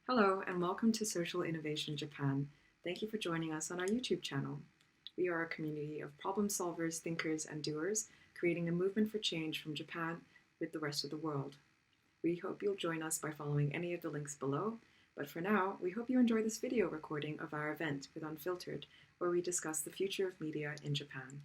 Hello and welcome to Social Innovation Japan. Thank you for joining us on our YouTube channel. We are a community of problem solvers, thinkers, and doers, creating a movement for change from Japan with the rest of the world. We hope you'll join us by following any of the links below, but for now, we hope you enjoy this video recording of our event with Unfiltered, where we discuss the future of media in Japan.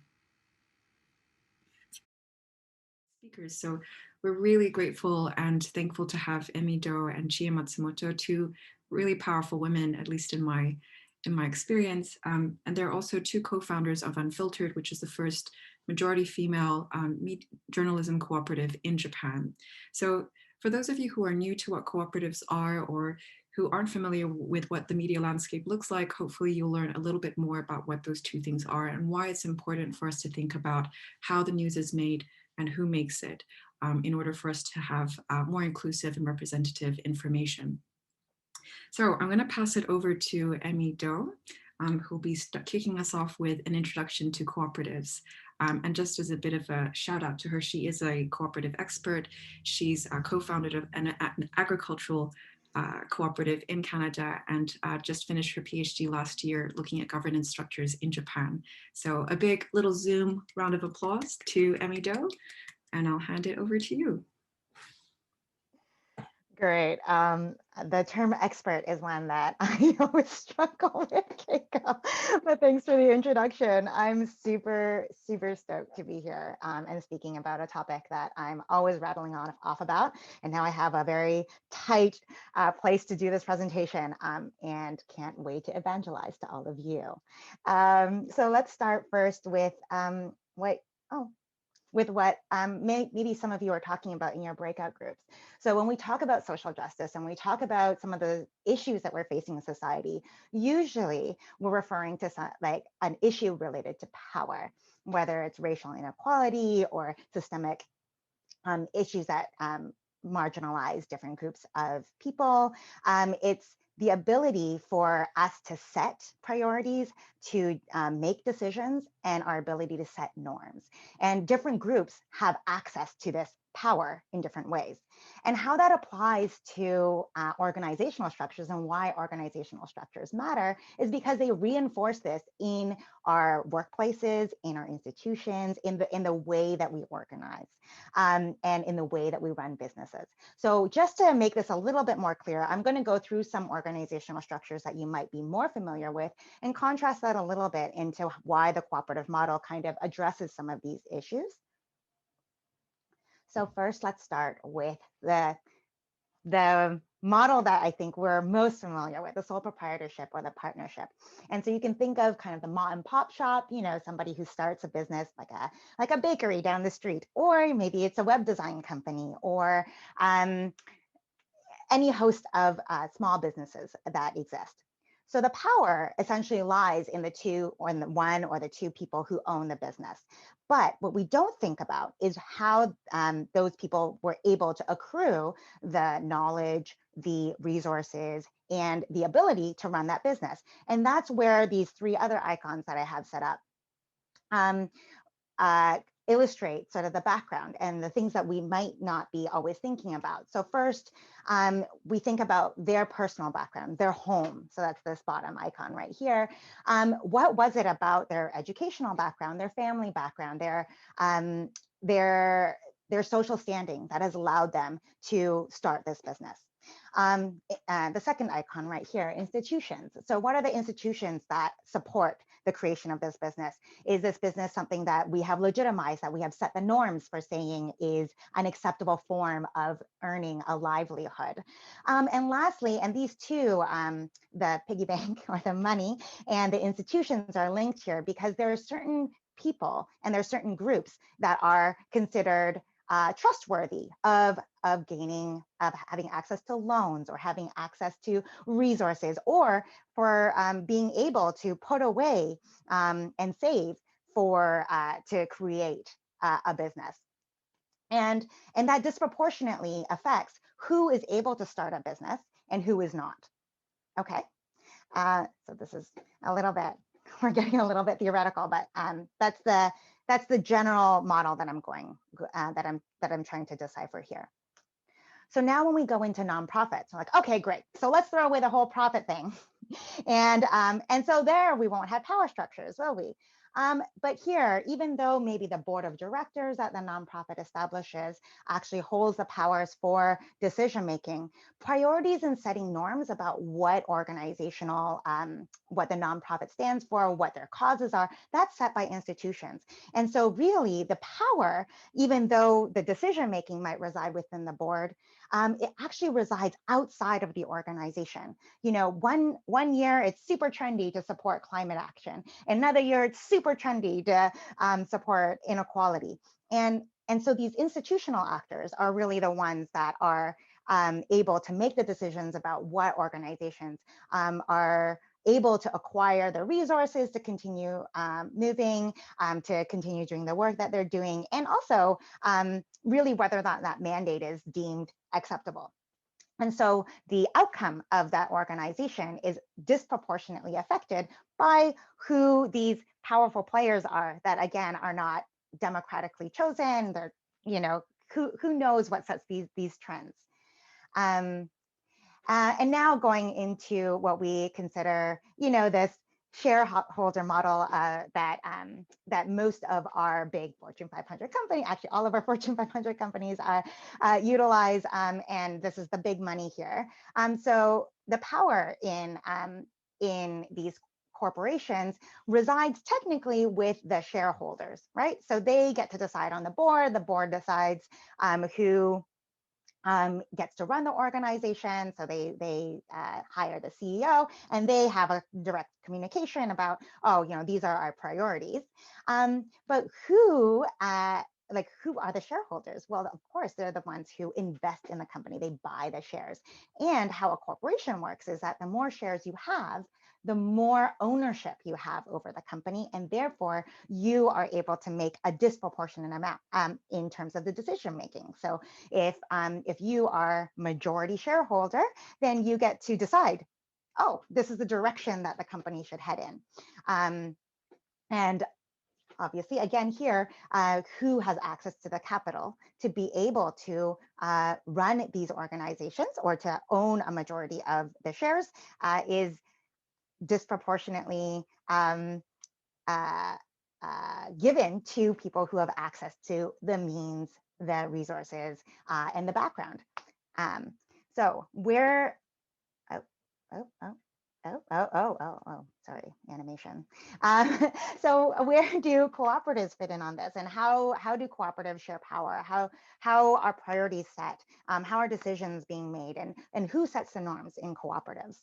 Speakers. So we're really grateful and thankful to have Emi Do and Chie Matsumoto, two really powerful women, at least in my experience. And they're also two co-founders of Unfiltered, which is the first majority female journalism cooperative in Japan. So for those of you who are new to what cooperatives are or who aren't familiar with what the media landscape looks like, hopefully you'll learn a little bit more about what those two things are and why it's important for us to think about how the news is made and who makes it in order for us to have more inclusive and representative information. So I'm going to pass it over to Emi Do, who'll be kicking us off with an introduction to cooperatives. And just as a bit of a shout out to her, she is a cooperative expert. She's co-founded of an agricultural cooperative in Canada and just finished her PhD last year looking at governance structures in Japan. So a big little Zoom round of applause to Emi Do, and I'll hand it over to you. Great. The term expert is one that I always struggle with, Keiko, but thanks for the introduction. I'm super stoked to be here and speaking about a topic that I'm always rattling off about. And now I have a very tight place to do this presentation and can't wait to evangelize to all of you. So let's start first with what maybe some of you are talking about in your breakout groups. So when we talk about social justice and we talk about some of the issues that we're facing in society, usually we're referring to like an issue related to power, whether it's racial inequality or systemic issues that marginalize different groups of people. It's the ability for us to set priorities, to make decisions, and our ability to set norms. And different groups have access to this power in different ways. And how that applies to organizational structures and why organizational structures matter is because they reinforce this in our workplaces, in our institutions, in the way that we organize, and in the way that we run businesses. So just to make this a little bit more clear, I'm going to go through some organizational structures that you might be more familiar with and contrast that a little bit into why the cooperative model kind of addresses some of these issues. So first, let's start with the model that I think we're most familiar with, the sole proprietorship or the partnership. And so you can think of kind of the mom and pop shop, somebody who starts a business like a bakery down the street, or maybe it's a web design company, or any host of small businesses that exist. So the power essentially lies in the two or in the one or the two people who own the business. But what we don't think about is how those people were able to accrue the knowledge, the resources, and the ability to run that business. And that's where these three other icons that I have set up illustrate sort of the background and the things that we might not be always thinking about. So first, we think about their personal background, their home. So that's this bottom icon right here. What was it about their educational background, their family background, their social standing that has allowed them to start this business? The second icon right here, institutions. So what are the institutions that support the creation of this business? Is this business something that we have legitimized, that we have set the norms for saying is an acceptable form of earning a livelihood? And lastly, and these two, the piggy bank or the money and the institutions are linked here because there are certain people and there are certain groups that are considered trustworthy of having access to loans or having access to resources, or for being able to put away and save for to create a business. And that disproportionately affects who is able to start a business and who is not. Okay, so this is a little bit, we're getting a little bit theoretical, but that's the general model that I'm trying to decipher here. So now when we go into nonprofits, we're like, okay, great. So let's throw away the whole profit thing. And so there we won't have power structures, will we? But here, even though maybe the board of directors that the nonprofit establishes actually holds the powers for decision making, priorities and setting norms about what organizational, what the nonprofit stands for, what their causes are, that's set by institutions. And so really the power, even though the decision making might reside within the board, it actually resides outside of the organization. You know, one year it's super trendy to support climate action. Another year it's super trendy to support inequality. And so these institutional actors are really the ones that are able to make the decisions about what organizations are able to acquire the resources to continue moving, to continue doing the work that they're doing, and also really whether that mandate is deemed acceptable. And so the outcome of that organization is disproportionately affected by who these powerful players are that, again, are not democratically chosen. They're, you know, who knows what sets these trends. And now going into what we consider, you know, this shareholder model that most of our big Fortune 500 companies, actually all of our Fortune 500 companies utilize, and this is the big money here. So the power in these corporations resides technically with the shareholders, right? So they get to decide on the board decides who gets to run the organization. So they hire the CEO and they have a direct communication about, oh, you know, these are our priorities. But who are the shareholders? Well, of course, they're the ones who invest in the company. They buy the shares. And how a corporation works is that the more shares you have, the more ownership you have over the company, and therefore you are able to make a disproportionate amount in terms of the decision making. So if you are majority shareholder, then you get to decide, oh, this is the direction that the company should head in. And obviously, again here, who has access to the capital to be able to run these organizations or to own a majority of the shares is disproportionately given to people who have access to the means, the resources, and the background. So where, sorry, animation. So where do cooperatives fit in on this, and how do cooperatives share power? How are priorities set? How are decisions being made, and who sets the norms in cooperatives?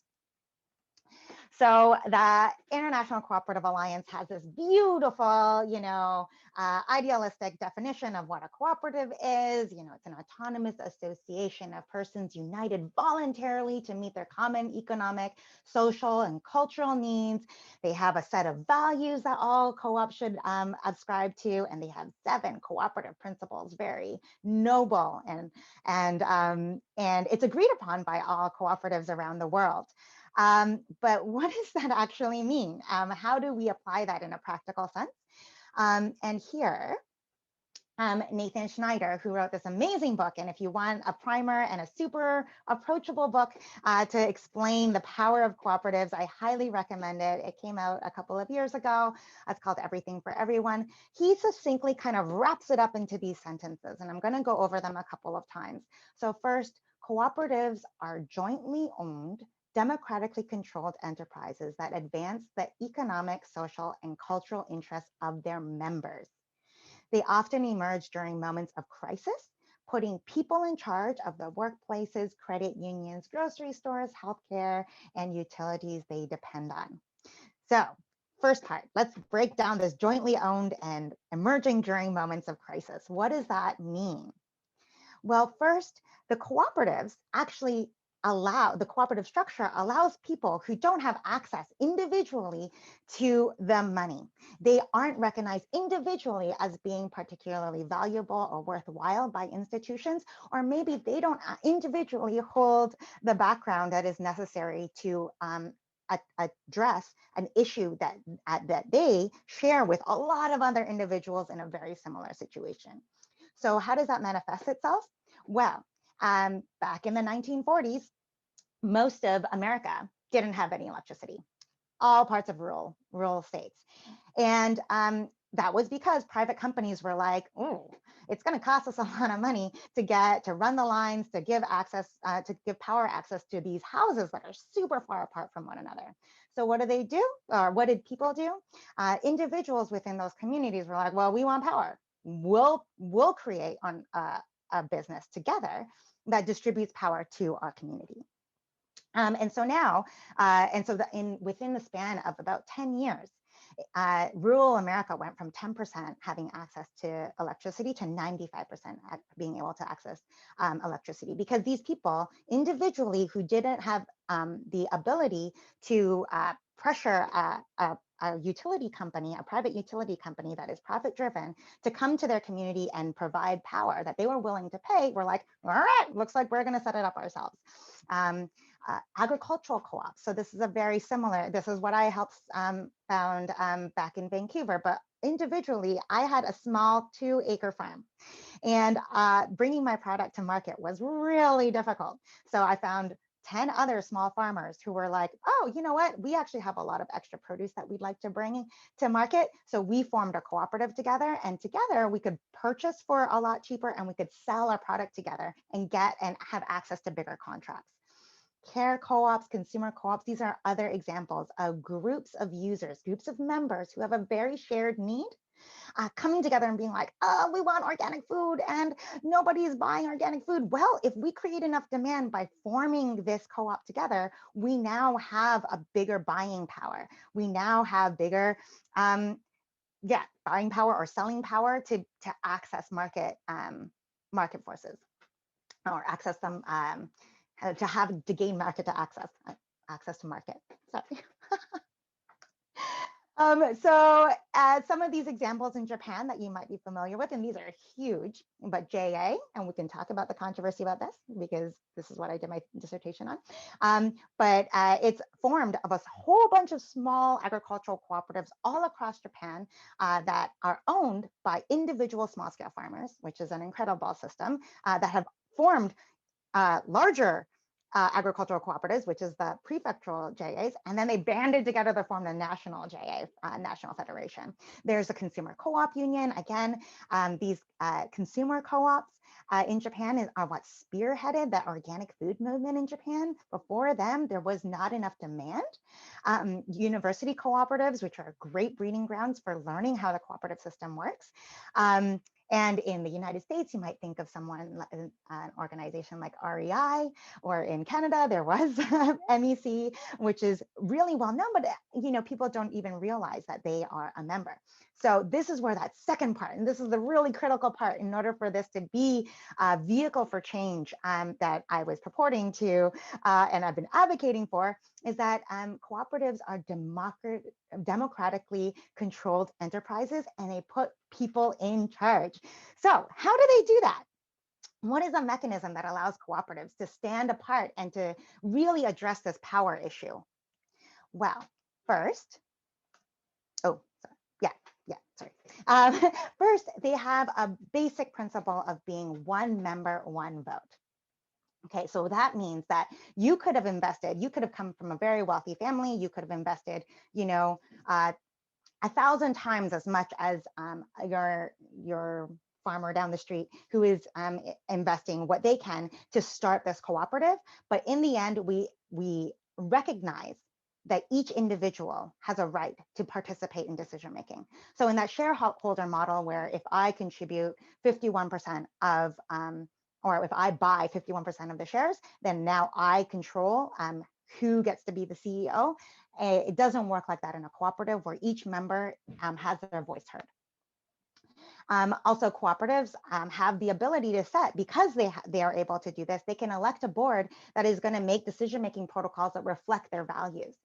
So the International Cooperative Alliance has this beautiful, you know, idealistic definition of what a cooperative is. You know, it's an autonomous association of persons united voluntarily to meet their common economic, social, and cultural needs. They have a set of values that all co-ops should ascribe to, and they have 7 cooperative principles, very noble, and it's agreed upon by all cooperatives around the world. But what does that actually mean? How do we apply that in a practical sense? And here, Nathan Schneider, who wrote this amazing book, and if you want a primer and a super approachable book to explain the power of cooperatives, I highly recommend it. It came out a couple of years ago. It's called Everything for Everyone. He succinctly kind of wraps it up into these sentences, and I'm going to go over them a couple of times. So first, cooperatives are jointly owned, democratically controlled enterprises that advance the economic, social, and cultural interests of their members. They often emerge during moments of crisis, putting people in charge of the workplaces, credit unions, grocery stores, healthcare, and utilities they depend on. So, first part, let's break down this jointly owned and emerging during moments of crisis. What does that mean? Well, first, the cooperatives actually the cooperative structure allows people who don't have access individually to the money. They aren't recognized individually as being particularly valuable or worthwhile by institutions, or maybe they don't individually hold the background that is necessary to address an issue that they share with a lot of other individuals in a very similar situation. So how does that manifest itself? Well, Back in the 1940s, most of America didn't have any electricity, all parts of rural states. And that was because private companies were like, oh, it's going to cost us a lot of money to run the lines, to give power access to these houses that are super far apart from one another. So what do they do? Or what did people do? Individuals within those communities were like, well, we want power. We'll create a business together that distributes power to our community. And so now, within the span of about 10 years, rural America went from 10% having access to electricity to 95% being able to access electricity, because these people individually who didn't have the ability to pressure a utility company, a private utility company that is profit driven, to come to their community and provide power that they were willing to pay, we're like, all right, looks like we're going to set it up ourselves. Agricultural co-ops. So this is this is what I helped found back in Vancouver, but individually, I had a small 2-acre farm, and bringing my product to market was really difficult. So I found 10 other small farmers who were like, oh, you know what? We actually have a lot of extra produce that we'd like to bring to market. So we formed a cooperative together, and together we could purchase for a lot cheaper, and we could sell our product together and have access to bigger contracts. Care co-ops, consumer co-ops, these are other examples of groups of users, groups of members who have a very shared need, coming together and being like, oh, we want organic food and nobody's buying organic food. Well, if we create enough demand by forming this co-op together, we now have a bigger buying power. We now have bigger, buying power or selling power to access market forces, or access them, to gain market to access to market. Sorry. So some of these examples in Japan that you might be familiar with, and these are huge, but JA, and we can talk about the controversy about this because this is what I did my dissertation on. But it's formed of a whole bunch of small agricultural cooperatives all across Japan that are owned by individual small-scale farmers, which is an incredible system that have formed larger agricultural cooperatives, which is the prefectural JAs, and then they banded together to form the national JA, National Federation. There's a consumer co-op union. Again, these consumer co-ops in Japan are what spearheaded the organic food movement in Japan. Before them, there was not enough demand. University cooperatives, which are great breeding grounds for learning how the cooperative system works. And in the United States, you might think of an organization like REI, or in Canada, there was MEC, which is really well known, but people don't even realize that they are a member. So this is where that second part, and this is the really critical part in order for this to be a vehicle for change that I was purporting to, and I've been advocating for, is that cooperatives are democratically controlled enterprises, and they put people in charge. So how do they do that? What is a mechanism that allows cooperatives to stand apart and to really address this power issue? Well, first, first, they have a basic principle of being one member, one vote. Okay, so that means that you could have invested, you could have come from a very wealthy family, you could have invested, 1,000 times as much as your farmer down the street who is investing what they can to start this cooperative. But in the end, we recognize that each individual has a right to participate in decision making. So in that shareholder model, where if I contribute 51% of, or if I buy 51% of the shares, then now I control who gets to be the CEO. It doesn't work like that in a cooperative, where each member has their voice heard. Also, cooperatives have the ability to set, because they are able to do this, they can elect a board that is going to make decision-making protocols that reflect their values.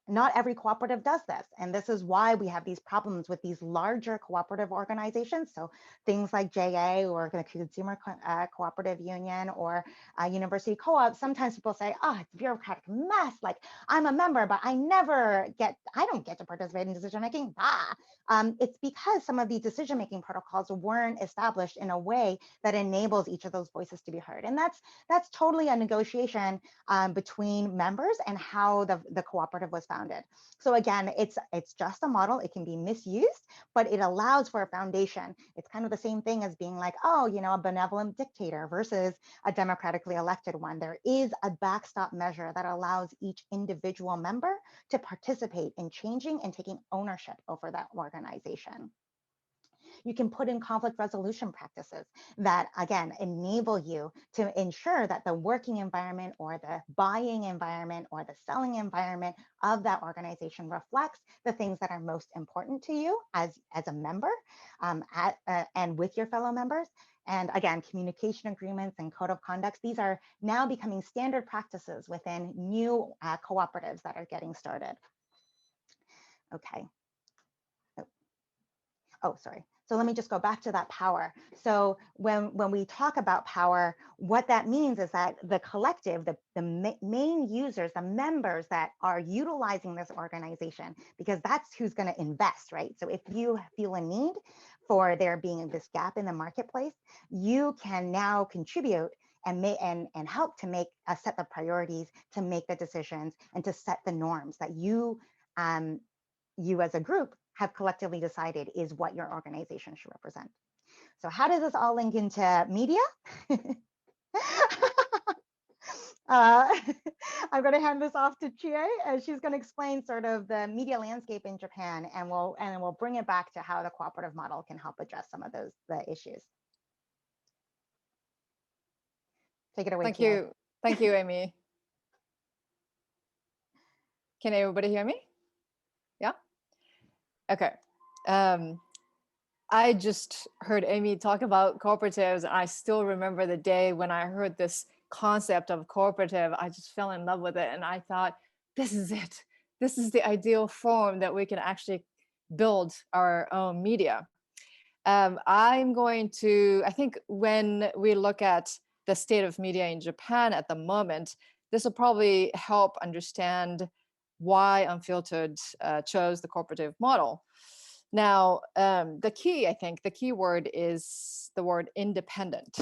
Not every cooperative does this, and this is why we have these problems with these larger cooperative organizations. So things like JA, or the Consumer Cooperative Union, or University Co-op, sometimes people say, oh, it's a bureaucratic mess, like I'm a member, but I don't get to participate in decision-making. It's because some of these decision-making organizing protocols weren't established in a way that enables each of those voices to be heard. And that's totally a negotiation between members and how the cooperative was founded. So again, it's just a model. It can be misused, but it allows for a foundation. It's kind of the same thing as being like, oh, you know, a benevolent dictator versus a democratically elected one. There is a backstop measure that allows each individual member to participate in changing and taking ownership over that organization. You can put in conflict resolution practices that, again, enable you to ensure that the working environment or the buying environment or the selling environment of that organization reflects the things that are most important to you as a member and with your fellow members. And again, communication agreements and code of conduct, these are now becoming standard practices within new cooperatives that are getting started. Okay. Oh, sorry. So let me just go back to that power. So when we talk about power, what that means is that the collective, the main users, the members that are utilizing this organization, because that's who's going to invest, right? So if you feel a need for there being this gap in the marketplace, you can now contribute and help to make a set of priorities, to make the decisions, and to set the norms that you as a group have collectively decided is what your organization should represent. So how does this all link into media? I'm going to hand this off to Chie, and she's going to explain sort of the media landscape in Japan, and we'll bring it back to how the cooperative model can help address some of the issues. Take it away, Thank Chie. you. Thank you, Emi. Can everybody hear me? Yeah? Okay. I just heard Emi talk about cooperatives, and I still remember the day when I heard this concept of cooperative. I just fell in love with it, and I thought, this is it. This is the ideal form that we can actually build our own media. I think when we look at the state of media in Japan at the moment, this will probably help understand why Unfiltered chose the cooperative model. Now, the key word is the word independent.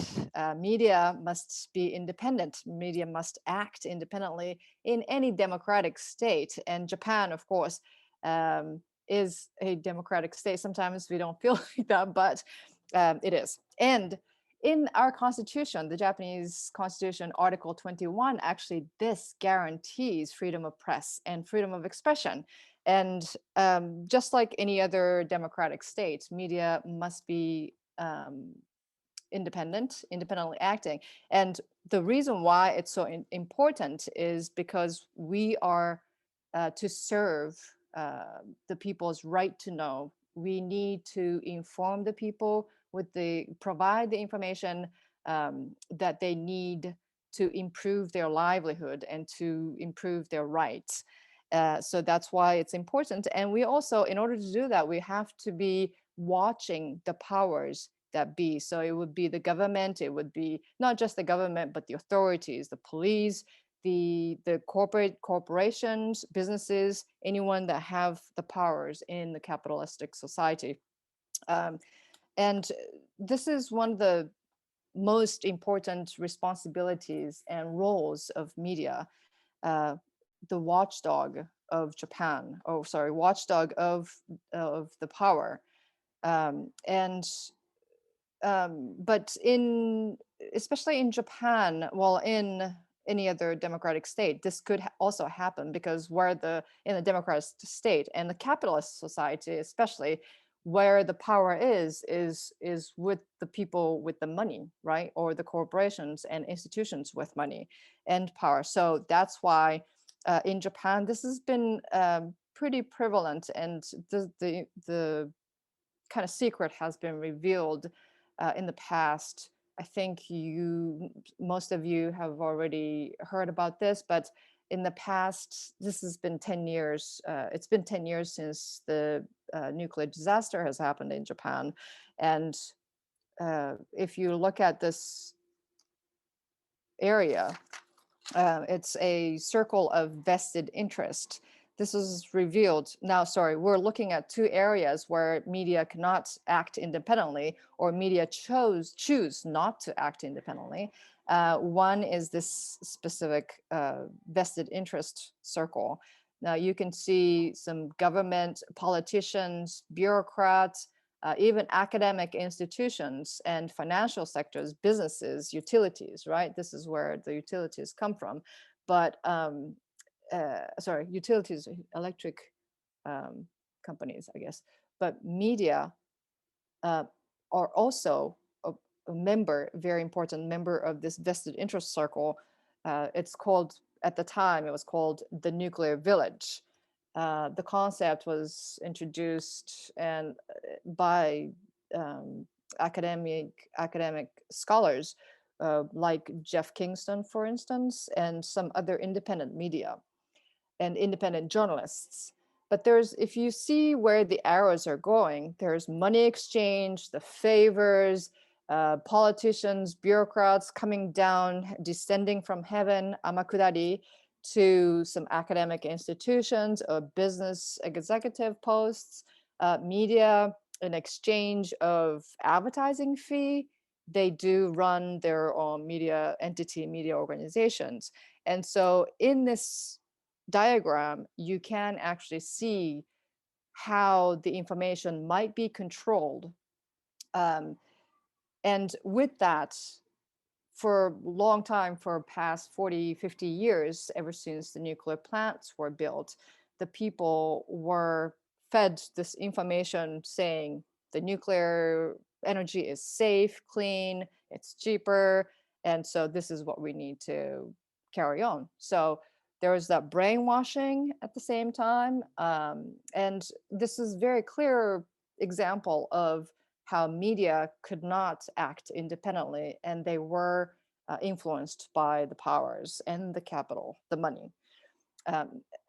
Media must be independent. Media must act independently in any democratic state. And Japan, of course, is a democratic state. Sometimes we don't feel like that, but it is. And in our constitution, the Japanese constitution, Article 21, actually this guarantees freedom of press and freedom of expression. And just like any other democratic state, media must be independently acting. And the reason why it's so important is because we are to serve the people's right to know. We need to inform the people provide the information that they need to improve their livelihood and to improve their rights. So that's why it's important. And we also, in order to do that, we have to be watching the powers that be. So it would be the government, it would be not just the government, but the authorities, the police, the corporations, businesses, anyone that have the powers in the capitalistic society. And this is one of the most important responsibilities and roles of media, the watchdog of Japan, watchdog of the power. But especially in Japan, well, in any other democratic state, this could also happen, because in a democratic state and the capitalist society, especially, where the power is with the people with the money, right? Or the corporations and institutions with money and power. So that's why in Japan, this has been pretty prevalent, and the kind of secret has been revealed in the past. I think most of you have already heard about this, but in the past, this has been 10 years. It's been 10 years since the nuclear disaster has happened in Japan. And if you look at this area, it's a circle of vested interest this is revealed. Now, sorry, we're looking at two areas where media cannot act independently, or media choose not to act independently. One is this specific vested interest circle. Now you can see some government, politicians, bureaucrats, even academic institutions and financial sectors, businesses, utilities, right? This is where the utilities come from. But sorry, utilities, electric companies, I guess. But media uh, are also a member, very important member of this vested interest circle. It's called, at the time, it was called the nuclear village. The concept was introduced and by academic scholars like Jeff Kingston, for instance, and some other independent media and independent journalists. But there's, if you see where the arrows are going, there's money exchange, the favors, politicians, bureaucrats coming down, descending from heaven, amakudari, to some academic institutions or business executive posts, media, in exchange of advertising fee. They do run their own media entity, media organizations. And so in this diagram, you can actually see how the information might be controlled. And with that, for a long time, for past 40, 50 years, ever since the nuclear plants were built, the people were fed this information saying the nuclear energy is safe, clean, it's cheaper. And so this is what we need to carry on. So there was that brainwashing at the same time. And this is very clear example of how media could not act independently, and they were influenced by the powers and the capital, the money,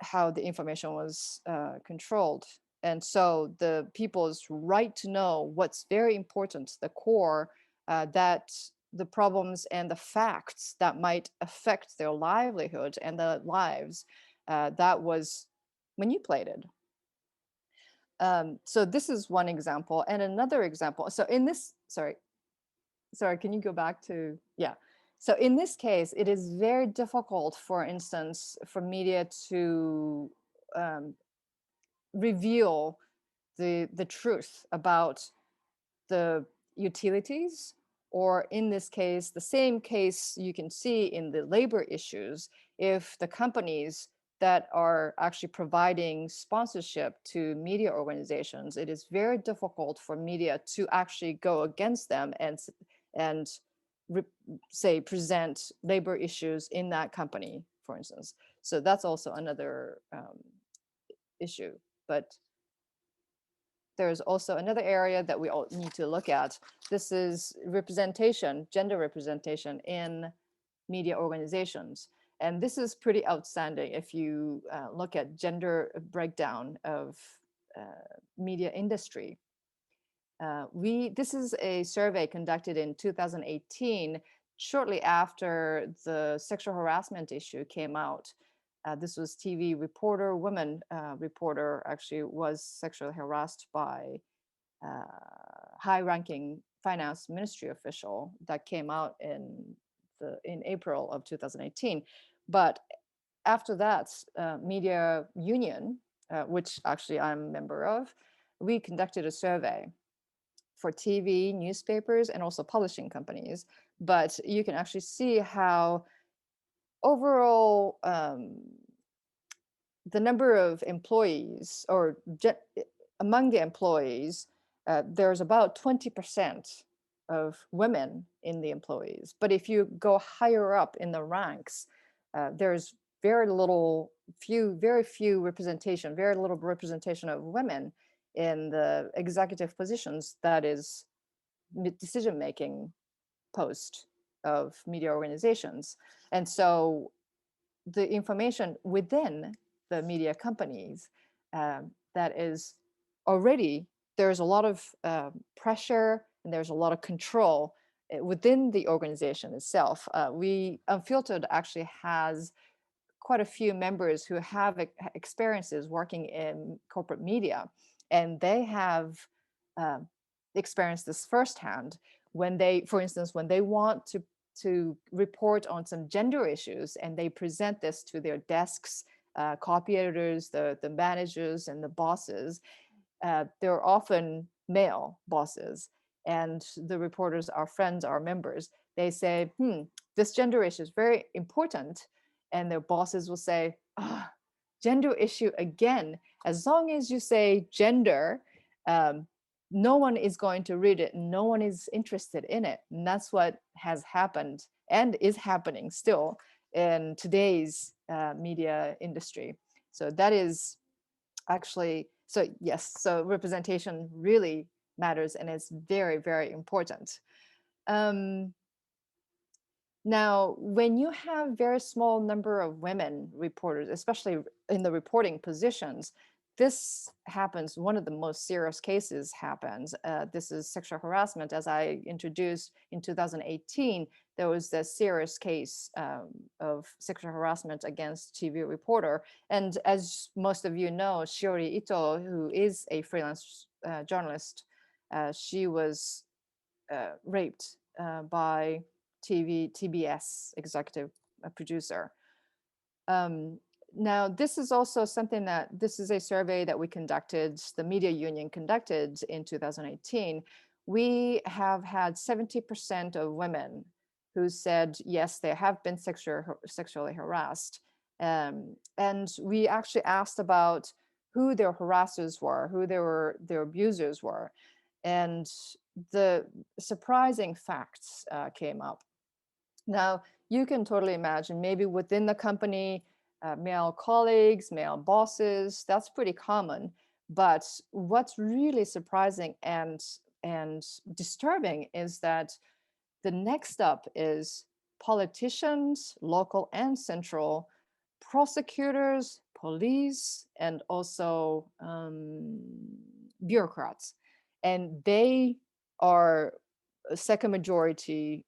how the information was controlled. And so the people's right to know what's very important, the core, that the problems and the facts that might affect their livelihood and their lives, that was manipulated. So this is one example. And another example, so in this, sorry, can you go back to, yeah. So in this case, it is very difficult, for instance, for media to reveal the truth about the utilities, or in this case, the same case you can see in the labor issues, if the companies that are actually providing sponsorship to media organizations, it is very difficult for media to actually go against them and say present labor issues in that company, for instance. So that's also another issue. But there's also another area that we all need to look at. This is representation, gender representation in media organizations. And this is pretty outstanding if you look at gender breakdown of media industry. This is a survey conducted in 2018, shortly after the sexual harassment issue came out. This was TV reporter, woman reporter actually was sexually harassed by high-ranking finance ministry official. That came out in April of 2018. But after that, media union, which actually I'm a member of, we conducted a survey for TV, newspapers, and also publishing companies. But you can actually see how overall the number of employees, or among the employees, there's about 20% of women in the employees. But if you go higher up in the ranks, there's very few representation, very little representation of women in the executive positions, that is decision-making post of media organizations. And so the information within the media companies, that is already, there's a lot of pressure and there's a lot of control within the organization itself. Unfiltered actually has quite a few members who have experiences working in corporate media, and they have uh, experienced this firsthand when they, for instance, when they want to report on some gender issues and they present this to their desks, copy editors, the managers and the bosses. They're often male bosses, and the reporters are friends, are members. They say, this gender issue is very important. And their bosses will say, gender issue again. As long as you say gender, um, no one is going to read it. No one is interested in it. And that's what has happened and is happening still in today's media industry. So that is actually, so yes, so representation really matters and it's very, very important. Now, when you have very small number of women reporters, especially in the reporting positions, this happens, one of the most serious cases happens. This is sexual harassment. As I introduced in 2018, there was a serious case of sexual harassment against TV reporter. And as most of you know, Shiori Ito, who is a freelance journalist, she was raped by TBS executive producer. Now, this is also something that, this is a survey that we conducted, the Media Union conducted in 2018. We have had 70% of women who said, yes, they have been sexually harassed. And we actually asked about who their harassers were, who their abusers were. And the surprising facts came up. Now, you can totally imagine maybe within the company, male colleagues, male bosses, that's pretty common. But what's really surprising and disturbing is that the next up is politicians, local and central, prosecutors, police, and also bureaucrats. And they are second majority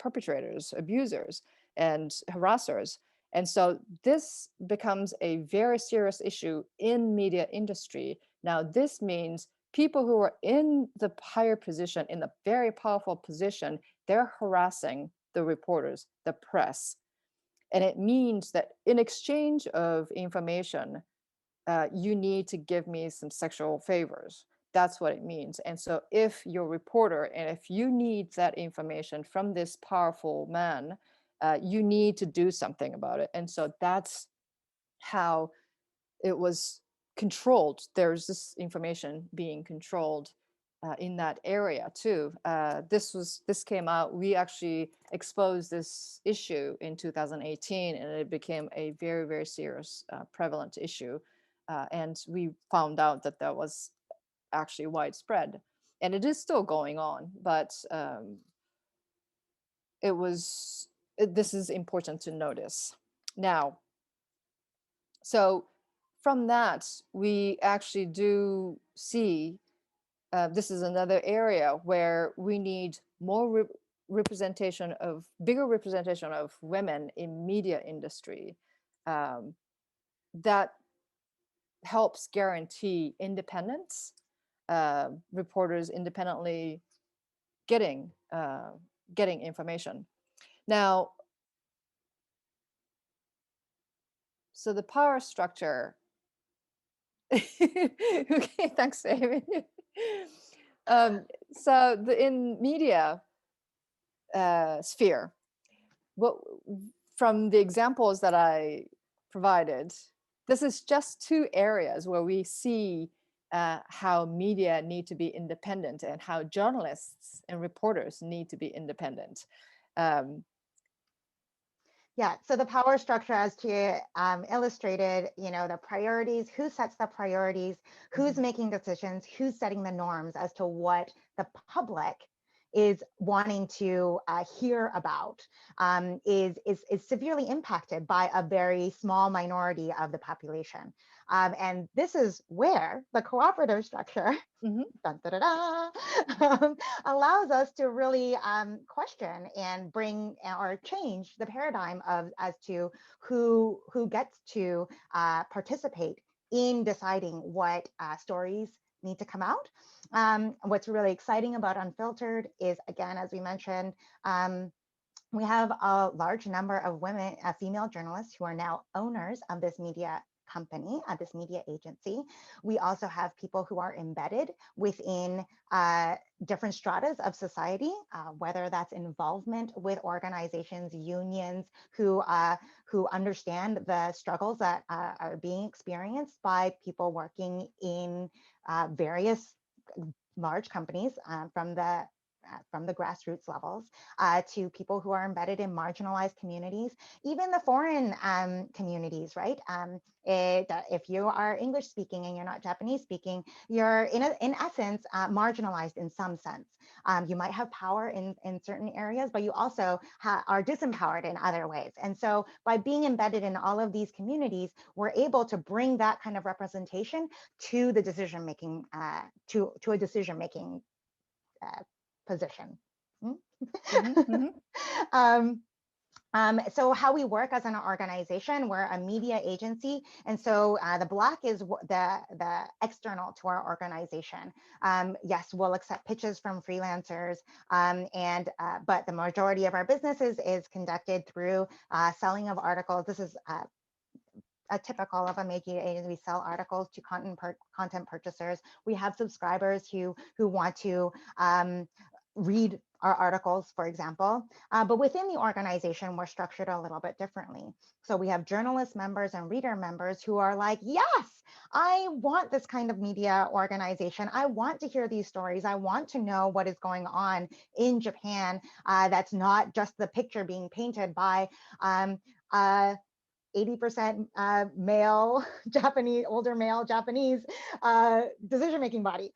perpetrators, abusers, and harassers. And so this becomes a very serious issue in media industry. Now, this means people who are in the higher position, in the very powerful position, they're harassing the reporters, the press. And it means that in exchange of information, you need to give me some sexual favors. That's what it means. And so if you're a reporter and if you need that information from this powerful man, you need to do something about it. And so that's how it was controlled. There's this information being controlled in that area too. This came out, we actually exposed this issue in 2018 and it became a very, very serious prevalent issue. And we found out that that was actually widespread. And it is still going on, but this is important to notice. Now, so from that, we actually do see this is another area where we need more representation of, bigger representation of women in media industry that helps guarantee independence, reporters independently getting information. Now, so the power structure. Okay, thanks, David. So in media sphere, from the examples that I provided, this is just two areas where we see how media need to be independent and how journalists and reporters need to be independent. Yeah, so the power structure, as Chie illustrated, the priorities, who sets the priorities, who's making decisions, who's setting the norms as to what the public is wanting to hear about, is severely impacted by a very small minority of the population. And this is where the cooperative structure dun, da, da, da, allows us to really question and bring or change the paradigm of as to who gets to participate in deciding what stories need to come out. What's really exciting about Unfiltered is, again, as we mentioned, we have a large number of women, female journalists who are now owners of this media company, this media agency. We also have people who are embedded within different stratas of society, whether that's involvement with organizations, unions, who understand the struggles that are being experienced by people working in various large companies from the grassroots levels to people who are embedded in marginalized communities, even the foreign communities, right? If you are English speaking and you're not Japanese speaking, you're in essence marginalized in some sense. You might have power in certain areas, but you also are disempowered in other ways. And so by being embedded in all of these communities, we're able to bring that kind of representation to the decision making, to a decision making position. So how we work as an organization, we're a media agency. And so the black is the external to our organization. Yes, we'll accept pitches from freelancers, but the majority of our businesses is conducted through selling of articles. This is a typical of a media agency. We sell articles to content purchasers. We have subscribers who want to read our articles, for example. But within the organization, we're structured a little bit differently. So we have journalist members and reader members who are like, yes, I want this kind of media organization. I want to hear these stories. I want to know what is going on in Japan. That's not just the picture being painted by 80% male Japanese, older male Japanese decision-making body.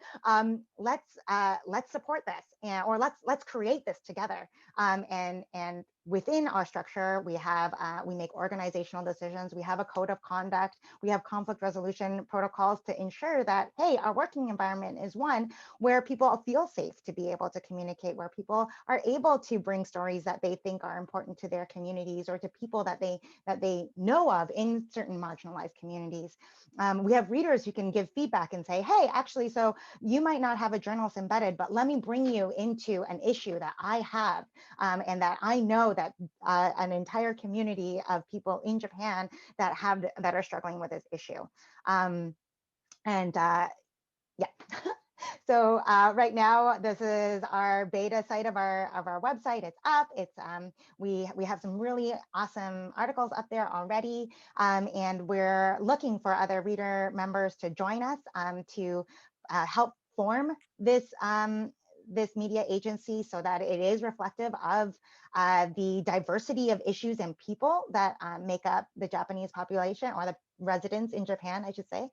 Let's support this, or let's create this together. And within our structure, we have we make organizational decisions. We have a code of conduct. We have conflict resolution protocols to ensure that, hey, our working environment is one where people feel safe to be able to communicate, where people are able to bring stories that they think are important to their communities or to people that they know of in certain marginalized communities. We have readers who can give feedback and say, hey, actually, so you might not have a journalist embedded, but let me bring you into an issue that I have and that I know that an entire community of people in Japan that are struggling with this issue. Yeah. So right now, this is our beta site of our website. It's up. It's we have some really awesome articles up there already, and we're looking for other reader members to join us to help form this this media agency so that it is reflective of the diversity of issues and people that make up the Japanese population, or the residents in Japan, I should say.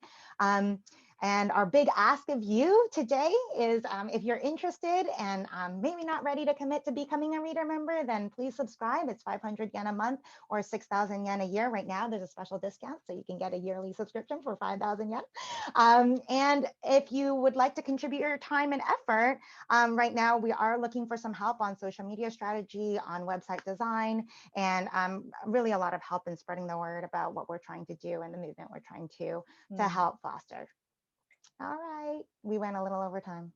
And our big ask of you today is if you're interested and maybe not ready to commit to becoming a reader member, then please subscribe. It's 500 yen a month or 6,000 yen a year. Right now, there's a special discount, so you can get a yearly subscription for 5,000 yen. And if you would like to contribute your time and effort, right now we are looking for some help on social media strategy, on website design, and really a lot of help in spreading the word about what we're trying to do and the movement we're trying to help foster. All right, we went a little over time.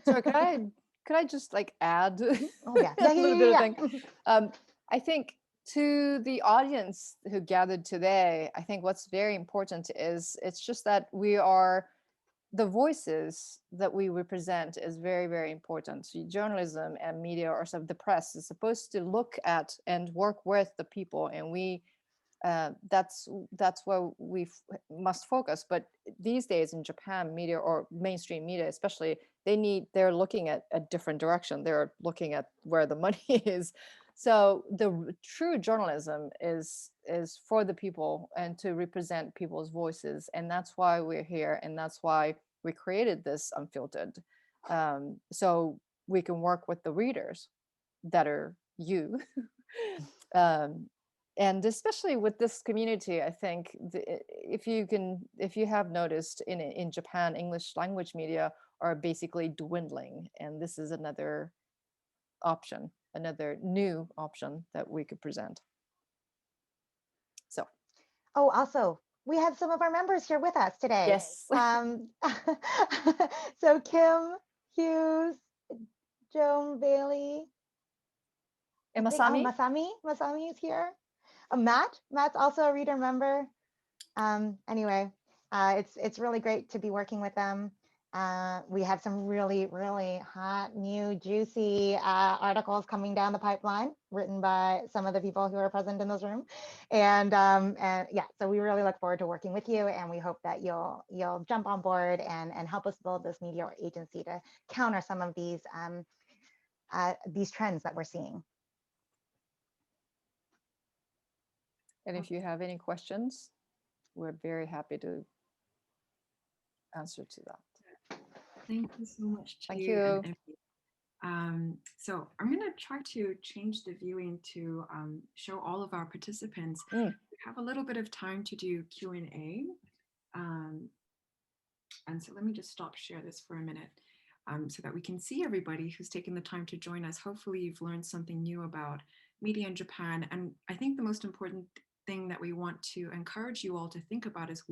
So could I just like add Oh yeah, a little bit of thing? I think to the audience who gathered today, I think what's very important is it's just that the voices that we represent is very, very important. So journalism and media, or sort of the press, is supposed to look at and work with the people, and that's where we must focus. But these days in Japan, media, or mainstream media especially, they're looking at a different direction. They're looking at where the money is. So the true journalism is for the people and to represent people's voices, and that's why we're here, and that's why we created this Unfiltered, so we can work with the readers that are you. And especially with this community, I think if you have noticed, in Japan, English language media are basically dwindling, and this is another option, another new option that we could present. So Oh, also, we have some of our members here with us today. yes. So Kim Hughes, Joan Bailey, And I think, oh, Masami? Masami is here. Matt's also a reader member. Anyway, it's really great to be working with them. We have some really, really hot, new, juicy articles coming down the pipeline, written by some of the people who are present in this room. And yeah, so we really look forward to working with you, and we hope that you'll jump on board and help us build this media agency to counter some of these trends that we're seeing. And if you have any questions, we're very happy to answer to that. Thank you so much, Thank Chie you. and Emi. So I'm going to try to change the viewing to show all of our participants. We have a little bit of time to do Q&A. And so let me just stop share this for a minute so that we can see everybody who's taken the time to join us. Hopefully you've learned something new about media in Japan. And I think the most important thing that we want to encourage you all to think about is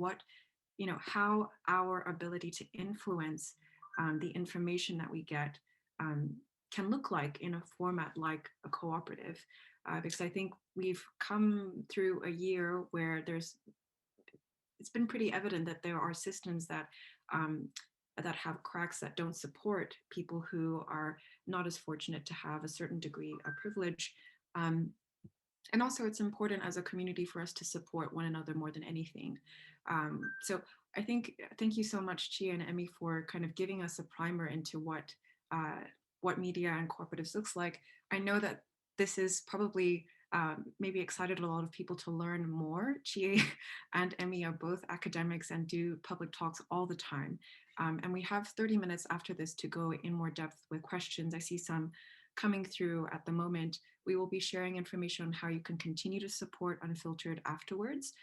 how our ability to influence the information that we get can look like in a format like a cooperative. Because I think we've come through a year where it's been pretty evident that there are systems that have cracks, that don't support people who are not as fortunate to have a certain degree of privilege. And also it's important as a community for us to support one another more than anything. So I think, thank you so much, Chie and Emi, for kind of giving us a primer into what media and cooperatives looks like. I know that this is probably maybe excited a lot of people to learn more. Chie and Emi are both academics and do public talks all the time. And we have 30 minutes after this to go in more depth with questions. I see some coming through at the moment. We will be sharing information on how you can continue to support Unfiltered afterwards.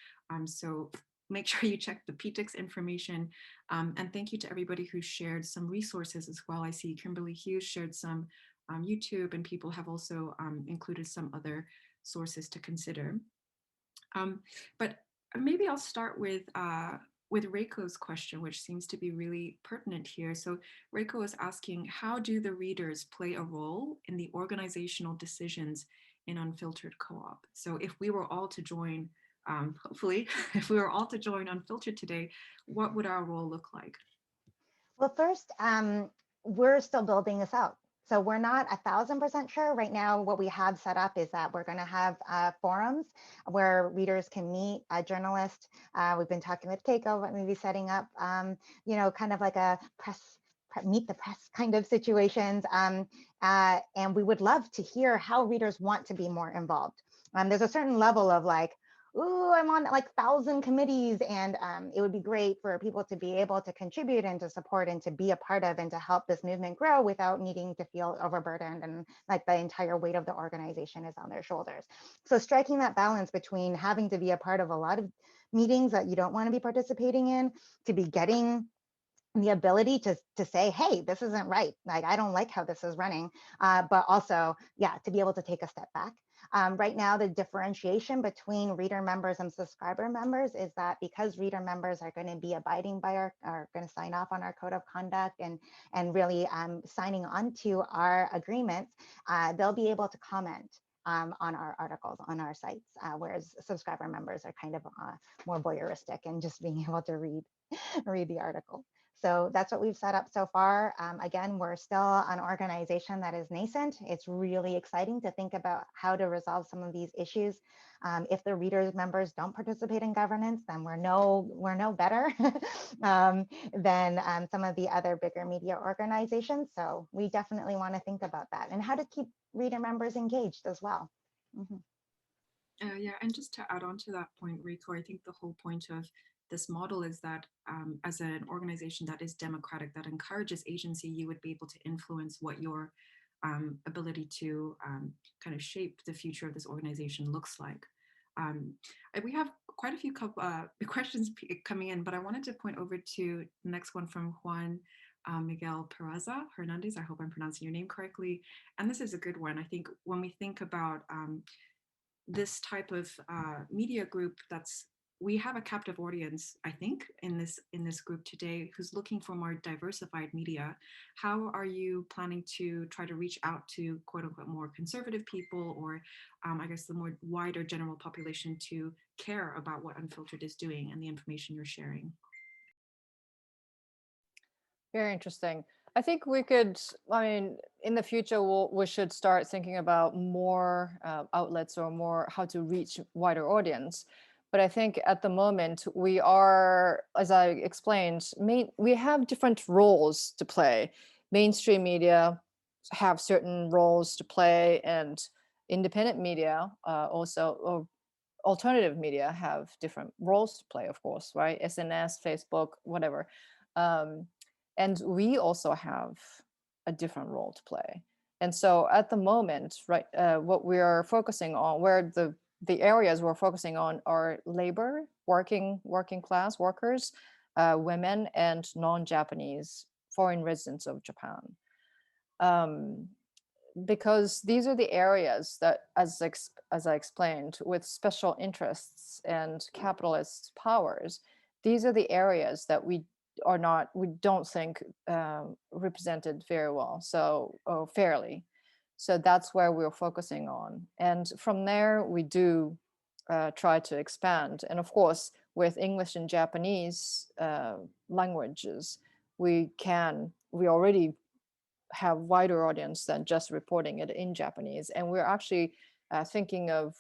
So make sure you check the PTIX information. And thank you to everybody who shared some resources as well. I see Kimberly Hughes shared some YouTube, and people have also included some other sources to consider. But maybe I'll start with Reiko's question, which seems to be really pertinent here. So Reiko is asking, how do the readers play a role in the organizational decisions in Unfiltered Co-op? So if we were all to join, hopefully, if we were all to join Unfiltered today, what would our role look like? Well, first, we're still building this out. So we're not 1,000% sure. Right now, what we have set up is that we're going to have forums where readers can meet a journalist. We've been talking with Keiko about maybe setting up, kind of like a meet the press kind of situations. And we would love to hear how readers want to be more involved. There's a certain level of like, ooh, I'm on like 1,000 committees, and it would be great for people to be able to contribute and to support and to be a part of and to help this movement grow without needing to feel overburdened and like the entire weight of the organization is on their shoulders. So striking that balance between having to be a part of a lot of meetings that you don't want to be participating in, to be getting the ability to say, hey, this isn't right. Like, I don't like how this is running, but also, yeah, to be able to take a step back. Right now, the differentiation between reader members and subscriber members is that because reader members are going to be abiding by are going to sign off on our code of conduct and really signing on to our agreements, they'll be able to comment on our articles on our sites, whereas subscriber members are kind of more voyeuristic and just being able to read the article. So that's what we've set up so far. Again, we're still an organization that is nascent. It's really exciting to think about how to resolve some of these issues. If the readers members don't participate in governance, then we're no better than some of the other bigger media organizations. So we definitely want to think about that and how to keep reader members engaged as well. Yeah, and just to add on to that point, Rico, I think the whole point of this model is that as an organization that is democratic, that encourages agency, you would be able to influence what your ability to kind of shape the future of this organization looks like. We have quite a few questions coming in, but I wanted to point over to the next one from Juan Miguel Peraza Hernandez. I hope I'm pronouncing your name correctly. And this is a good one. I think when we think about this type of media group, we have a captive audience, I think, in this group today who's looking for more diversified media. How are you planning to try to reach out to quote unquote more conservative people, or I guess the more wider general population to care about what Unfiltered is doing and the information you're sharing? Very interesting. I think we could, I mean, in the future, we should start thinking about more outlets or more how to reach wider audience. But I think at the moment we are, as I explained, we have different roles to play. Mainstream media have certain roles to play, and independent media also, or alternative media have different roles to play, of course, right? SNS, Facebook, whatever. Um, and we also have a different role to play. And so at the moment, right, what we are focusing on, where the areas we're focusing on are labor, working class workers, women, and non-Japanese foreign residents of Japan. Because these are the areas that, as I explained, with special interests and capitalist powers, these are the areas that we don't think represented very well, so or fairly. So that's where we're focusing on, and from there we do try to expand. And of course, with English and Japanese languages, we already have wider audience than just reporting it in Japanese. And we're actually thinking of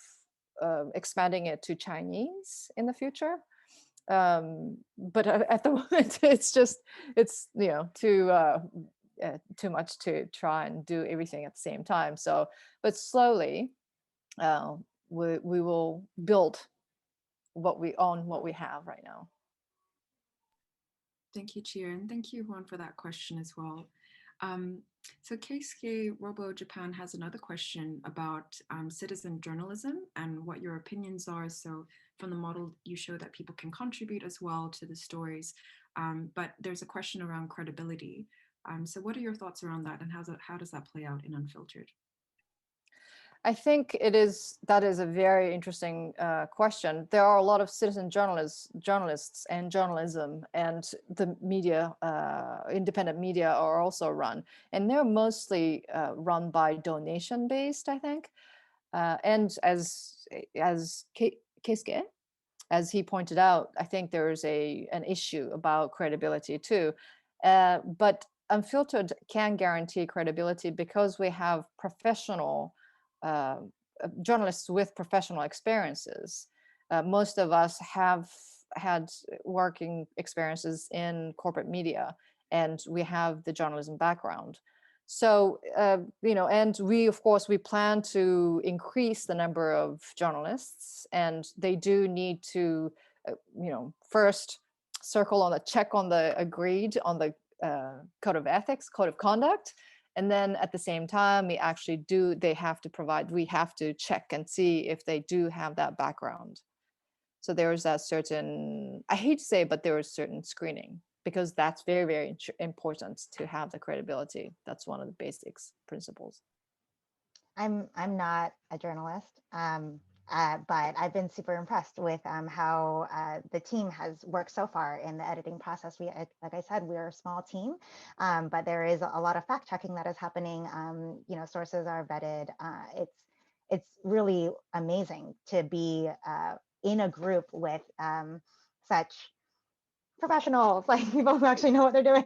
expanding it to Chinese in the future. But at the moment, it's too much to try and do everything at the same time. So, but slowly, we will build what we have right now. Thank you, Chie, and thank you, Juan, for that question as well. So Keisuke Robo Japan has another question about citizen journalism and what your opinions are. So from the model, you show that people can contribute as well to the stories, but there's a question around credibility. So what are your thoughts around that, and how does that play out in Unfiltered? I think that is a very interesting question. There are a lot of citizen journalists and journalism, and the media, independent media are also run, and they're mostly run by donation based, I think. And as Keisuke, as he pointed out, I think there is an issue about credibility too. But Unfiltered can guarantee credibility because we have professional uh, journalists with professional experiences. Most of us have had working experiences in corporate media, and we have the journalism background. So, and we, of course, we plan to increase the number of journalists, and they do need to, first check on the agreed on the code of ethics, code of conduct. And then at the same time, we have to check and see if they do have that background. So there is that certain, I hate to say, but there is certain screening, because that's very, very important to have the credibility. That's one of the basics principles. I'm not a journalist, but I've been super impressed with how the team has worked so far in the editing process. Like I said, we're a small team, but there is a lot of fact checking that is happening. Sources are vetted. It's really amazing to be in a group with such professionals, like people who actually know what they're doing.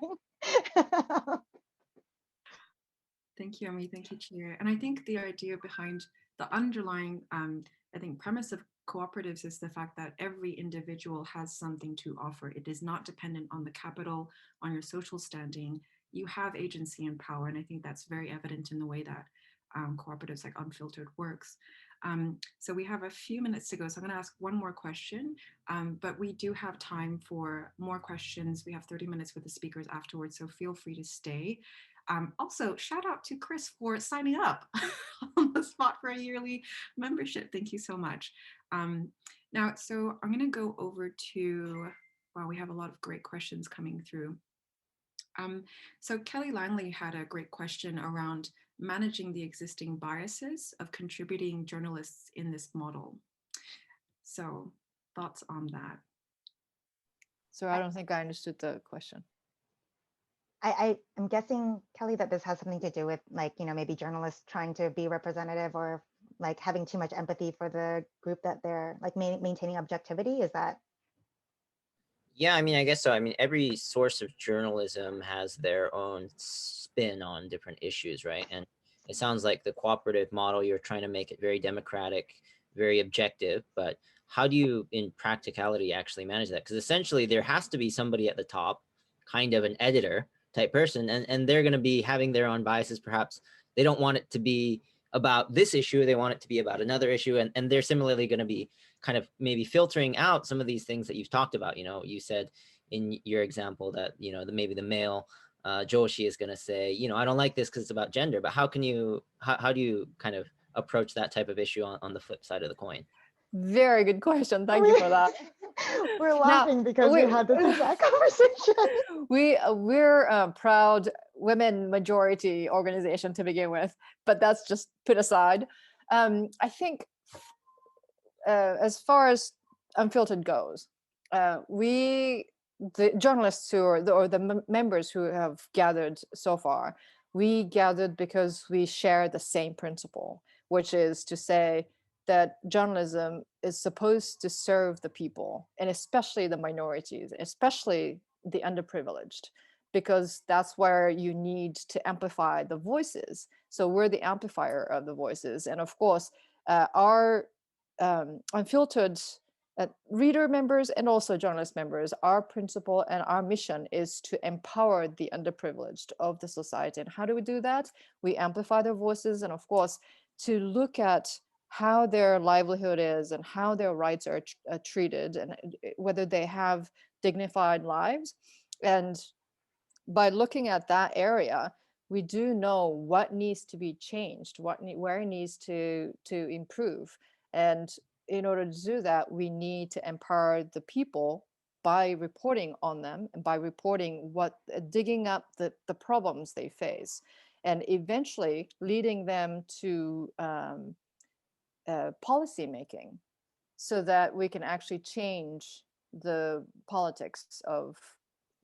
Thank you, Emi. Thank you, Chie. And I think the idea behind the underlying, I think, premise of cooperatives is the fact that every individual has something to offer. It is not dependent on the capital, on your social standing. You have agency and power. And I think that's very evident in the way that cooperatives like Unfiltered works. So we have a few minutes to go. So I'm going to ask one more question, but we do have time for more questions. We have 30 minutes with the speakers afterwards, so feel free to stay. Also, shout out to Chris for signing up on the spot for a yearly membership. Thank you so much. Now, so I'm going to go over to, wow, we have a lot of great questions coming through. So Kelly Langley had a great question around managing the existing biases of contributing journalists in this model. So thoughts on that? So I don't think I understood the question. I'm guessing, Kelly, that this has something to do with, like, maybe journalists trying to be representative, or like having too much empathy for the group that they're like maintaining objectivity. Is that? Yeah, I mean, I guess so. I mean, every source of journalism has their own spin on different issues, right? And it sounds like the cooperative model, you're trying to make it very democratic, very objective, but how do you, in practicality, actually manage that? Because essentially there has to be somebody at the top, kind of an editor type person, and they're going to be having their own biases. Perhaps they don't want it to be about this issue, they want it to be about another issue, and they're similarly going to be kind of maybe filtering out some of these things that you've talked about. You said in your example that, maybe the male Joshi is going to say, I don't like this because it's about gender, but how do you kind of approach that type of issue on the flip side of the coin? Very good question. Thank you for that. We're laughing because we had this exact conversation. We're a proud women majority organization to begin with, but that's just put aside. I think as far as Unfiltered goes, the journalists or the members who have gathered so far, we gathered because we share the same principle, which is to say that journalism is supposed to serve the people, and especially the minorities, especially the underprivileged, because that's where you need to amplify the voices. So we're the amplifier of the voices. And of course, our Unfiltered reader members and also journalist members, our principle and our mission is to empower the underprivileged of the society. And how do we do that? We amplify their voices, and of course, to look at how their livelihood is and how their rights are treated, and whether they have dignified lives. And by looking at that area, we do know what needs to be changed, where it needs to improve. And in order to do that, we need to empower the people by reporting on them, and by reporting digging up the problems they face, and eventually leading them to policy making, so that we can actually change the politics of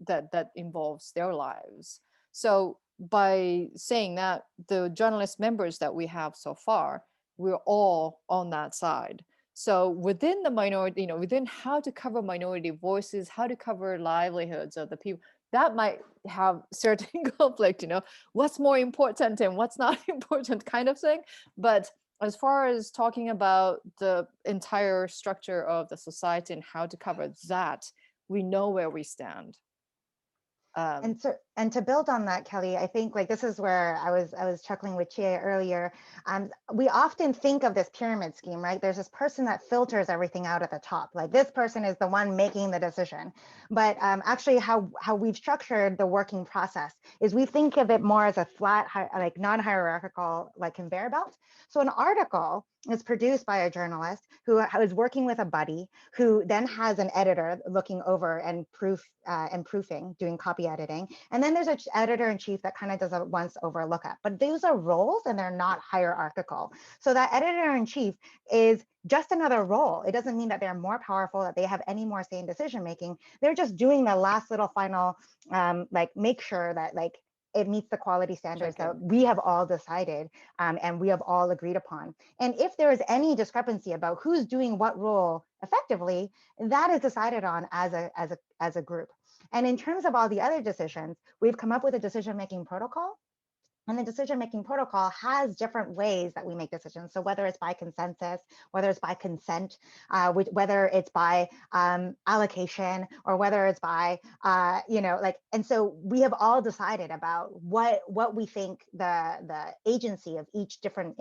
that involves their lives. So by saying that, the journalist members that we have so far, we're all on that side. So within the minority, within how to cover minority voices, how to cover livelihoods of the people, that might have certain conflict, what's more important and what's not important kind of thing. But as far as talking about the entire structure of the society and how to cover that, we know where we stand. And to build on that, Kelly, I think like this is where I was chuckling with Chie earlier. We often think of this pyramid scheme, right? There's this person that filters everything out at the top. Like this person is the one making the decision. But actually, how we've structured the working process is we think of it more as a flat, like non-hierarchical, like conveyor belt. So an article is produced by a journalist who is working with a buddy, who then has an editor looking over and proofing, doing copy editing. And then there's an editor-in-chief that kind of does a once over lookup. But those are roles and they're not hierarchical. So that editor-in-chief is just another role. It doesn't mean that they're more powerful, that they have any more say in decision making. They're just doing the last little final, like make sure that like it meets the quality standards that we have all decided and we have all agreed upon. And if there is any discrepancy about who's doing what role effectively, that is decided on as a group. And in terms of all the other decisions, we've come up with a decision-making protocol. And the decision-making protocol has different ways that we make decisions. So whether it's by consensus, whether it's by consent, whether it's by allocation, or whether it's by, and so we have all decided about what we think the agency of each different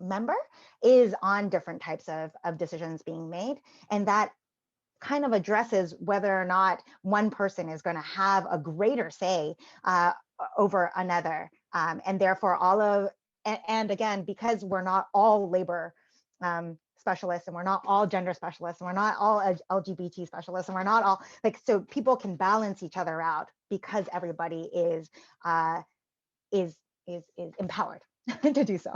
member is on different types of decisions being made. And that kind of addresses whether or not one person is going to have a greater say over another. And therefore, all of and again, because we're not all labor specialists, and we're not all gender specialists, and we're not all LGBT specialists, and we're not all like, so people can balance each other out because everybody is empowered to do so.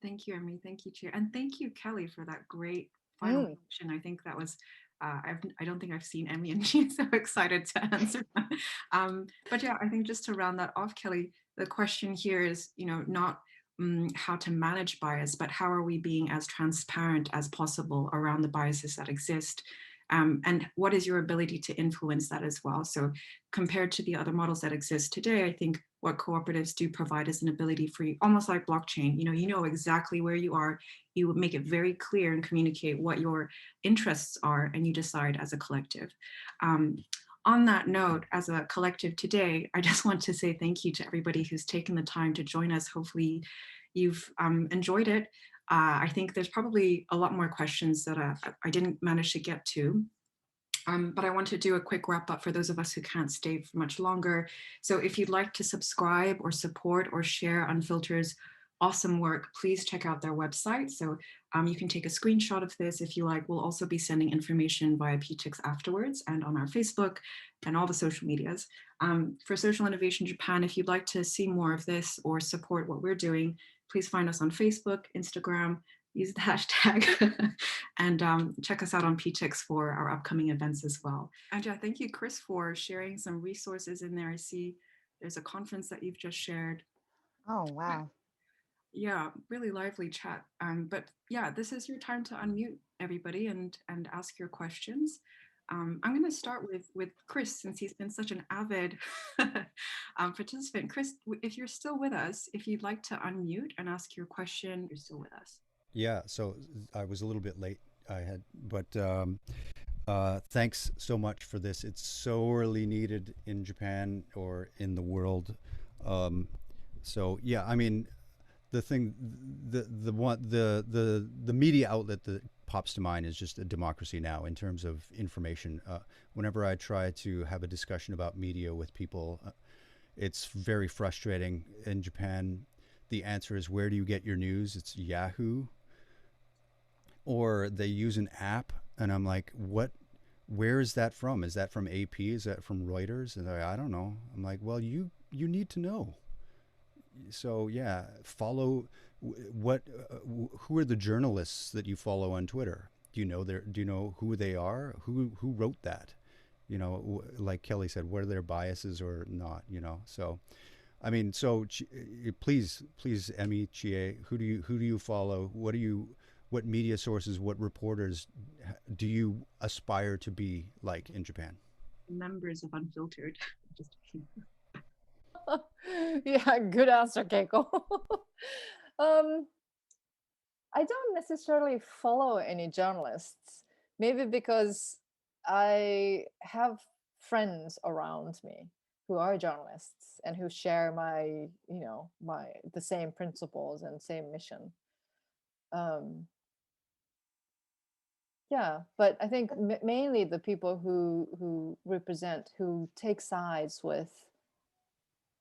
Thank you, Emi. Thank you, Chie. And thank you, Kelly, for that great final question. I think that was, I don't think I've seen Emi and Chie so excited to answer that. But yeah, I think just to round that off, Kelly, the question here is, not how to manage bias, but how are we being as transparent as possible around the biases that exist? And what is your ability to influence that as well? So compared to the other models that exist today, I think what cooperatives do provide is an ability for you, almost like blockchain, you know exactly where you are, you make it very clear and communicate what your interests are, and you decide as a collective. On that note, as a collective today, I just want to say thank you to everybody who's taken the time to join us. Hopefully you've enjoyed it. I think there's probably a lot more questions that I didn't manage to get to. But I want to do a quick wrap up for those of us who can't stay for much longer. So if you'd like to subscribe or support or share Unfiltered's awesome work, please check out their website. So you can take a screenshot of this if you like. We'll also be sending information via PTIX afterwards and on our Facebook and all the social medias. For Social Innovation Japan, if you'd like to see more of this or support what we're doing, please find us on Facebook, Instagram, use the hashtag, and check us out on PTIX for our upcoming events as well. And yeah, thank you, Chris, for sharing some resources in there. I see there's a conference that you've just shared. Oh, wow. Yeah, really lively chat. But yeah, this is your time to unmute, everybody, and ask your questions. I'm going to start with Chris, since he's been such an avid participant. Chris, if you're still with us, if you'd like to unmute and ask your question, you're still with us. Yeah, so I was a little bit late. But thanks so much for this. It's sorely needed in Japan or in the world. So yeah, I mean, the thing, the media outlet that pops to mind is just a democracy now in terms of information. Whenever I try to have a discussion about media with people, it's very frustrating. In Japan, the answer is, where do you get your news? It's Yahoo. Or they use an app, and I'm like, what? Where is that from? Is that from AP? Is that from Reuters? And I don't know. I'm like, well, you need to know. So yeah, follow what? Who are the journalists that you follow on Twitter? Do you know who they are? Who wrote that? Like Kelly said, what are their biases or not? So. I mean, so please, Emi, Chie, who do you follow? What media sources, what reporters do you aspire to be like in Japan? Members of Unfiltered. Just Yeah, good answer, Keiko. I don't necessarily follow any journalists, maybe because I have friends around me who are journalists and who share the same principles and same mission. Yeah, but I think mainly the people who take sides with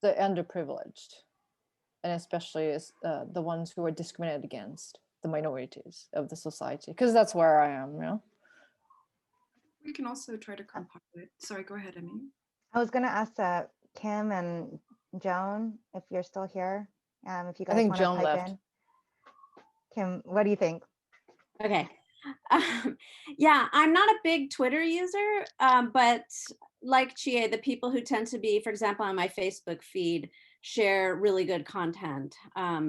the underprivileged, and especially the ones who are discriminated against, the minorities of the society, because that's where I am. We can also try to compile it. Sorry, go ahead, Emi. I was going to ask Kim and Joan, if you're still here, if you guys want to Joan pipe left. in. Kim, what do you think? Okay. Yeah, I'm not a big Twitter user, but like Chie, the people who tend to be, for example, on my Facebook feed, share really good content.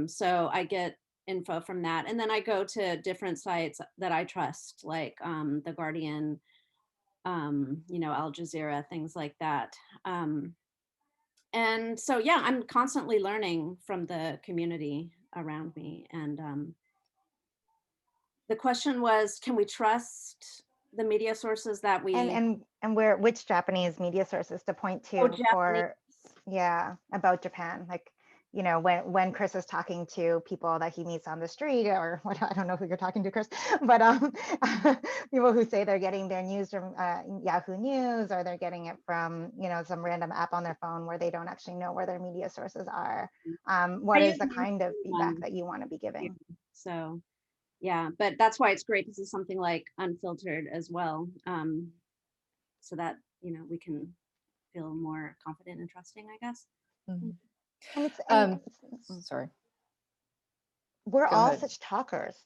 So I get info from that. And then I go to different sites that I trust, like The Guardian, Al Jazeera, things like that. And so, yeah, I'm constantly learning from the community around me. And the question was, can we trust the media sources that we and which Japanese media sources to point to Japanese. for about Japan? Like, you know, when Chris is talking to people that he meets on the street, or what, I don't know who you're talking to, Chris, but people who say they're getting their news from Yahoo News, or they're getting it from, you know, some random app on their phone where they don't actually know where their media sources are. What I is use the the kind of feedback one that you want to be too. giving? So yeah, but that's why it's great to see something like Unfiltered as well, so that, you know, we can feel more confident and trusting, I guess. Mhm. And it's, Sorry. we're Go all ahead. such talkers.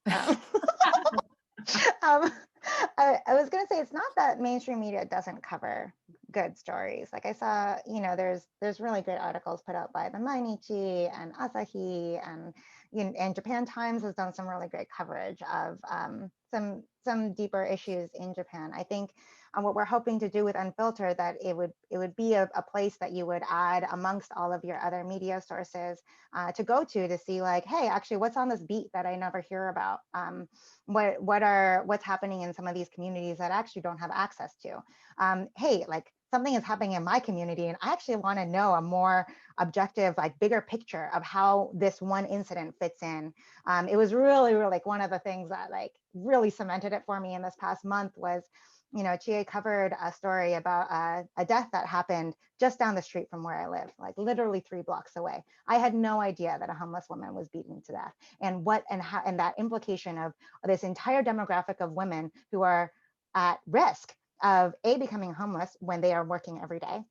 um, I was going to say, it's not that mainstream media doesn't cover good stories. Like I saw, you know, there's really great articles put out by the Mainichi and Asahi, and you know, and Japan Times has done some really great coverage of some deeper issues in Japan. I think what we're hoping to do with Unfiltered, that it would be a place that you would add amongst all of your other media sources to go to see, like, hey, actually, what's on this beat that I never hear about? What's happening in some of these communities that I actually don't have access to? Hey, like, something is happening in my community, and I actually want to know a more objective, like, bigger picture of how this one incident fits in. It was really, really, like, one of the things that, like, really cemented it for me in this past month was, you know, Chie covered a story about a death that happened just down the street from where I live, like literally 3 blocks away. I had no idea that a homeless woman was beaten to death, and how, and that implication of this entire demographic of women who are at risk of A, becoming homeless when they are working every day,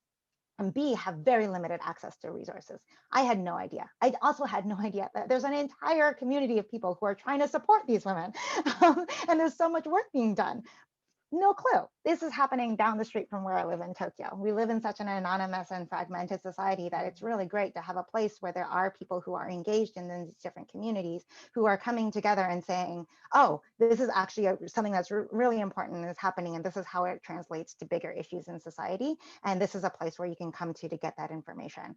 and B, have very limited access to resources. I had no idea. I also had no idea that there's an entire community of people who are trying to support these women. And there's so much work being done. No clue. This is happening down the street from where I live in Tokyo. We live in such an anonymous and fragmented society that it's really great to have a place where there are people who are engaged in these different communities, who are coming together and saying, oh, this is actually something that's really important and is happening, and this is how it translates to bigger issues in society. And this is a place where you can come to get that information.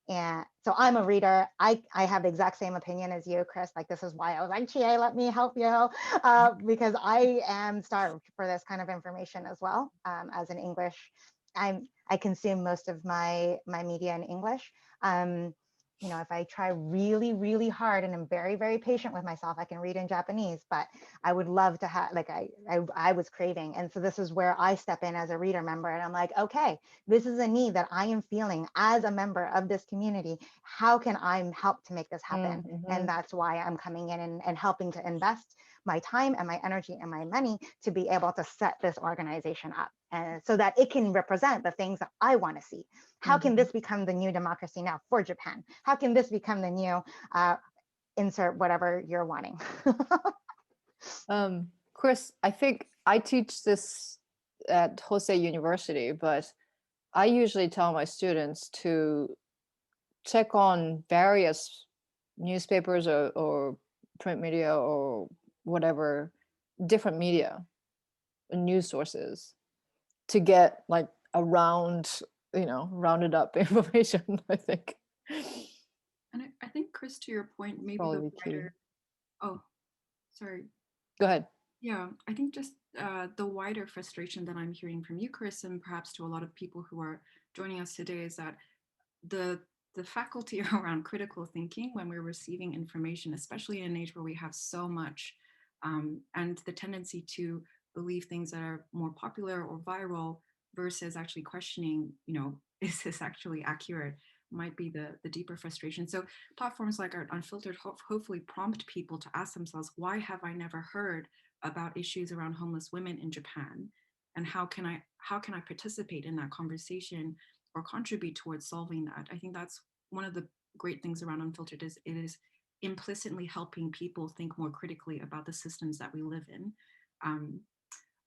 And so I'm a reader. I have the exact same opinion as you, Chris. Like, this is why I was like, Chie, let me help you, because I am starved for this kind of information as well. As an English, I consume most of my media in English. You know, if I try really, really hard and I'm very, very patient with myself, I can read in Japanese, but I would love to have, like, I was craving. And so this is where I step in as a reader member, and I'm like, okay, this is a need that I am feeling as a member of this community. How can I help to make this happen? And that's why I'm coming in and helping to invest my time and my energy and my money to be able to set this organization up, and so that it can represent the things that I want to see. How can this become the new democracy now for Japan? How can this become the new insert whatever you're wanting? Chris, I think I teach this at Hosei University, but I usually tell my students to check on various newspapers or print media or whatever, different media and news sources, to get like a rounded up information, I think. And I think, Chris, to your point, maybe Probably the the key. wider, oh, sorry. Go ahead. Yeah, I think just the wider frustration that I'm hearing from you, Chris, and perhaps to a lot of people who are joining us today, is that the faculty around critical thinking, when we're receiving information, especially in an age where we have so much, and the tendency to believe things that are more popular or viral versus actually questioning, you know, is this actually accurate, might be the deeper frustration. So platforms like our Unfiltered hopefully prompt people to ask themselves, why have I never heard about issues around homeless women in Japan? And how can I participate in that conversation or contribute towards solving that? I think that's one of the great things around Unfiltered, is it is implicitly helping people think more critically about the systems that we live in.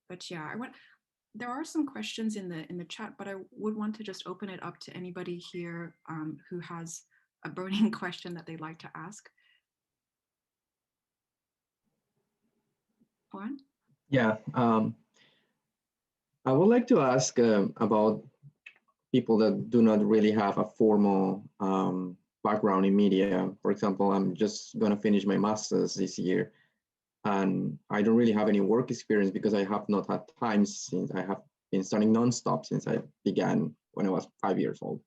But yeah, there are some questions in the chat, but I would want to just open it up to anybody here who has a burning question that they'd like to ask. Juan? Yeah, I would like to ask about people that do not really have a formal background in media. For example, I'm just going to finish my master's this year, and I don't really have any work experience because I have not had time, since I have been studying nonstop since I began when I was 5 years old.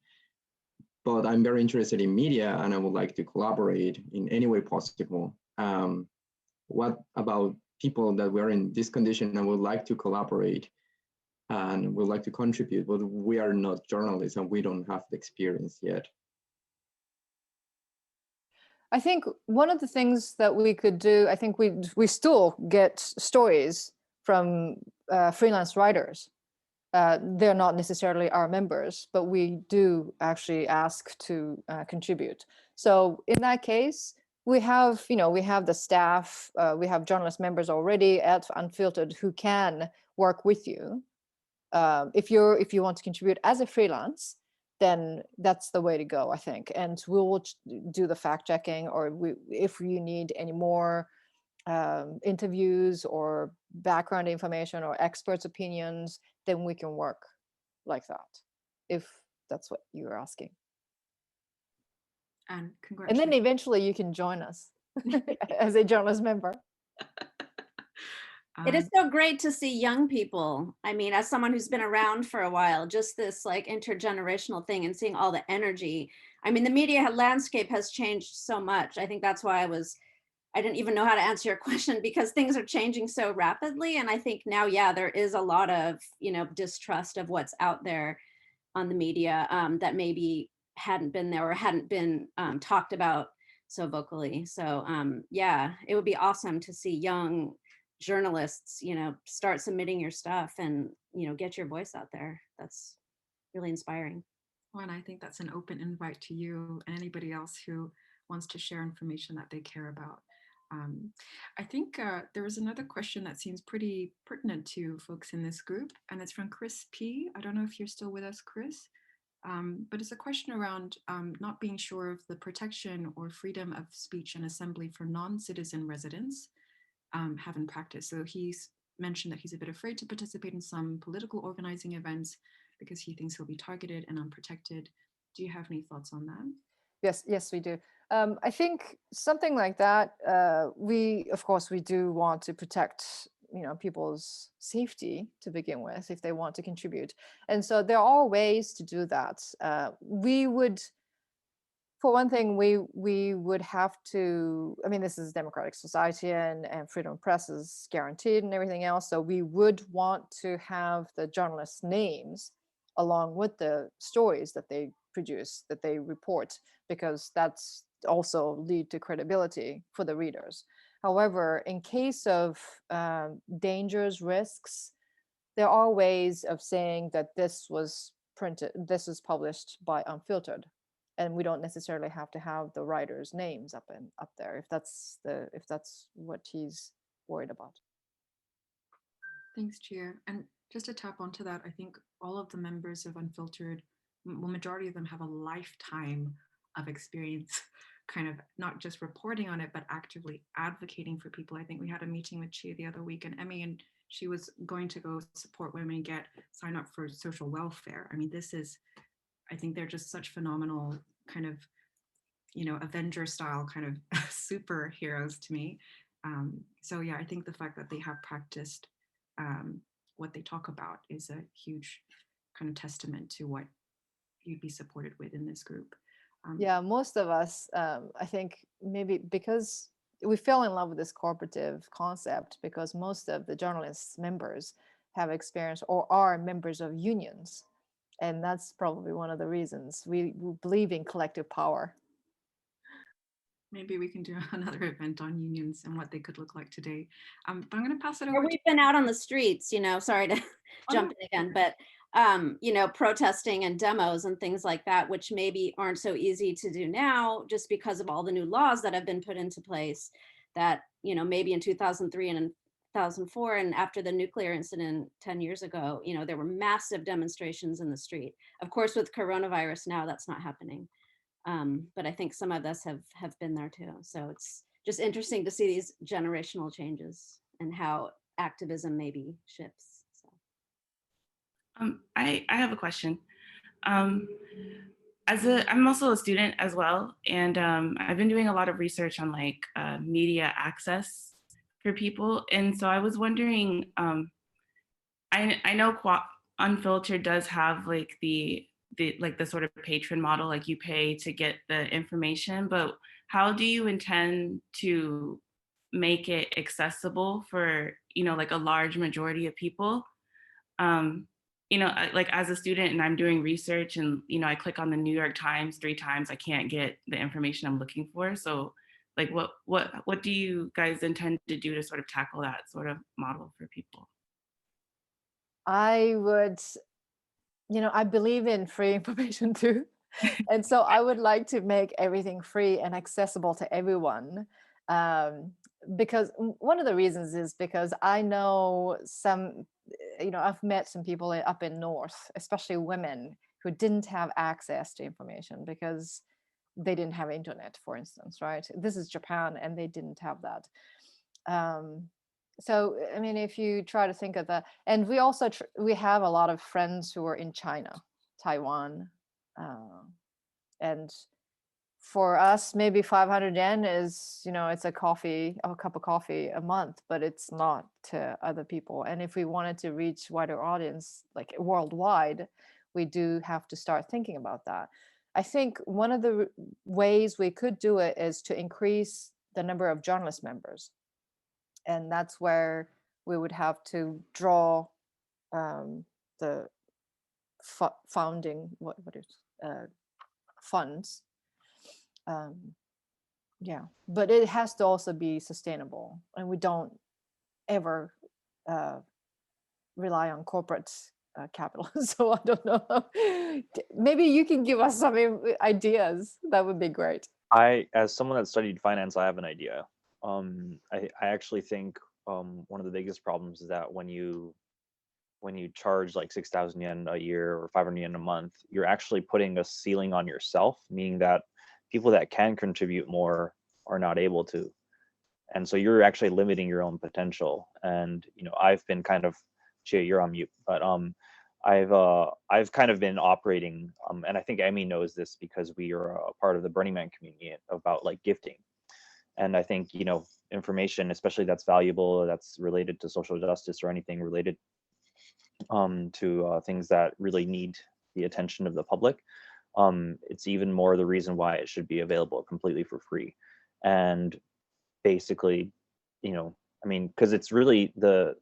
but I'm very interested in media and I would like to collaborate in any way possible. What about people that were in this condition and would like to collaborate and would like to contribute, but we are not journalists and we don't have the experience yet? I think one of the things that we could do, I think we still get stories from freelance writers. They're not necessarily our members, but we do actually ask to contribute. So in that case, we have the staff, we have journalist members already at Unfiltered who can work with you. If you want to contribute as a freelance, then that's the way to go, I think. And we will do the fact checking, or if you need any more interviews or background information or experts' opinions, then we can work like that, if that's what you're asking. And And congratulations. then eventually you can join us as a journalist member. It is so great to see young people. I mean, as someone who's been around for a while, just this like intergenerational thing and seeing all the energy. I mean, the media landscape has changed so much. I think that's why I didn't even know how to answer your question, because things are changing so rapidly. And I think now, yeah, there is a lot of, distrust of what's out there on the media that maybe hadn't been there or hadn't been talked about so vocally. So yeah, it would be awesome to see young journalists, start submitting your stuff and, get your voice out there. That's really inspiring. Well, and I think that's an open invite to you and anybody else who wants to share information that they care about. I think there was another question that seems pretty pertinent to folks in this group, and it's from Chris P. I don't know if you're still with us, Chris, but it's a question around not being sure of the protection or freedom of speech and assembly for non-citizen residents have in practice. So he's mentioned that he's a bit afraid to participate in some political organizing events because he thinks he'll be targeted and unprotected. Do you have any thoughts on that? Yes, we do. I think something like that, of course, we do want to protect, people's safety to begin with, if they want to contribute. And so there are ways to do that. We would, for one thing, we would have to, I mean, this is a democratic society and freedom of press is guaranteed and everything else. So we would want to have the journalists' names along with the stories that they produce, that they report, because that's also lead to credibility for the readers. However, in case of dangers, risks, there are ways of saying that this was published by Unfiltered, and we don't necessarily have to have the writers' names up there if that's what he's worried about. Thanks, Chie. And just to tap onto that, I think all of the members of Unfiltered, well, majority of them have a lifetime of experience kind of not just reporting on it, but actively advocating for people. I think we had a meeting with Chie the other week, and Emi, and she was going to go support women and sign up for social welfare. I mean, I think they're just such phenomenal kind of, Avenger style kind of superheroes to me. So yeah, I think the fact that they have practiced what they talk about is a huge kind of testament to what you'd be supported with in this group. Yeah, most of us, I think maybe because we fell in love with this cooperative concept because most of the journalists members have experience or are members of unions. And that's probably one of the reasons we believe in collective power. Maybe we can do another event on unions and what they could look like today. But I'm going to pass it over. We've been out on the streets, sorry to jump in again, but protesting and demos and things like that, which maybe aren't so easy to do now just because of all the new laws that have been put into place that, maybe in 2003 and in 2004 and after the nuclear incident 10 years ago, there were massive demonstrations in the street. Of course, with coronavirus now, that's not happening. But I think some of us have been there too. So it's just interesting to see these generational changes and how activism maybe shifts. So. I have a question. I'm also a student as well, and I've been doing a lot of research on media access for people, and so I was wondering. I know Unfiltered does have the the sort of patron model, like you pay to get the information, but how do you intend to make it accessible for, like a large majority of people? Um, like as a student and I'm doing research and, I click on the New York Times 3 times, I can't get the information I'm looking for. So like what do you guys intend to do to sort of tackle that sort of model for people? I would, I believe in free information too. And so I would like to make everything free and accessible to everyone. Because one of the reasons is because I know I've met some people up in North, especially women, who didn't have access to information because they didn't have internet, for instance, right? This is Japan and they didn't have that. So, I mean, if you try to think of that, and we also, we have a lot of friends who are in China, Taiwan, and for us, maybe 500 yen is, it's a cup of coffee a month, but it's not to other people. And if we wanted to reach wider audience, like worldwide, we do have to start thinking about that. I think one of the ways we could do it is to increase the number of journalist members. And that's where we would have to draw the founding, funds. Yeah, but it has to also be sustainable, and we don't ever rely on corporate capital. So I don't know. Maybe you can give us some ideas. That would be great. As someone that studied finance, I have an idea. I actually think one of the biggest problems is that when you charge like 6,000 yen a year or 500 yen a month, you're actually putting a ceiling on yourself, meaning that people that can contribute more are not able to. And so you're actually limiting your own potential. And, I've been kind of, Chie, you're on mute, but I've kind of been operating, and I think Emi knows this because we are a part of the Burning Man community about like gifting. And I think, information, especially that's valuable, that's related to social justice or anything related to things that really need the attention of the public, it's even more the reason why it should be available completely for free. And basically, because it's really the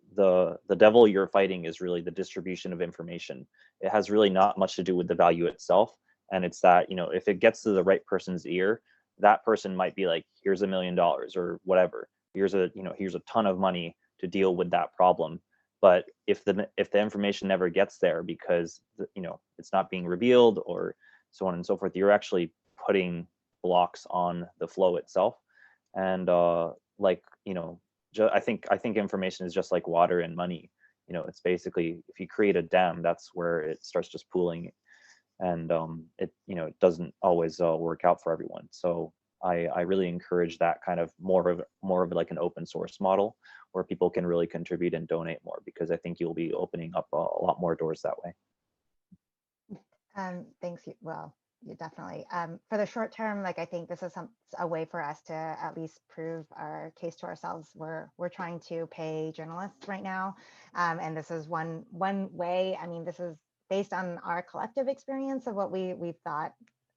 devil you're fighting is really the distribution of information. It has really not much to do with the value itself. And it's that, if it gets to the right person's ear, that person might be like, here's $1 million or whatever. Here's a ton of money to deal with that problem. But if the information never gets there because it's not being revealed or so on and so forth, you're actually putting blocks on the flow itself. And I think information is just like water and money. It's basically, if you create a dam, that's where it starts just pooling, and it doesn't always work out for everyone. So I really encourage that kind of more of like an open source model where people can really contribute and donate more, because I think you'll be opening up a lot more doors that way. Thanks. Well, yeah, definitely. For the short term, like I think this is a way for us to at least prove our case to ourselves. We're trying to pay journalists right now, and this is one way. I mean, this is based on our collective experience of what we've thought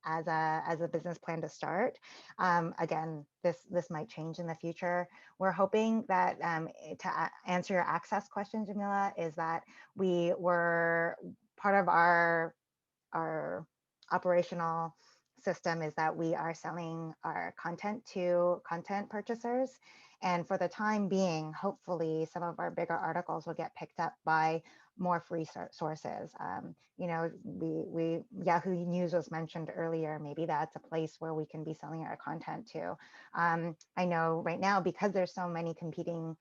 as a business plan to start. Again, this might change in the future. We're hoping that to answer your access question, Jamila, is that we were part of our operational system is that we are selling our content to content purchasers. And for the time being, hopefully some of our bigger articles will get picked up by more free sources. We Yahoo News was mentioned earlier. Maybe that's a place where we can be selling our content to. I know right now, because there's so many competing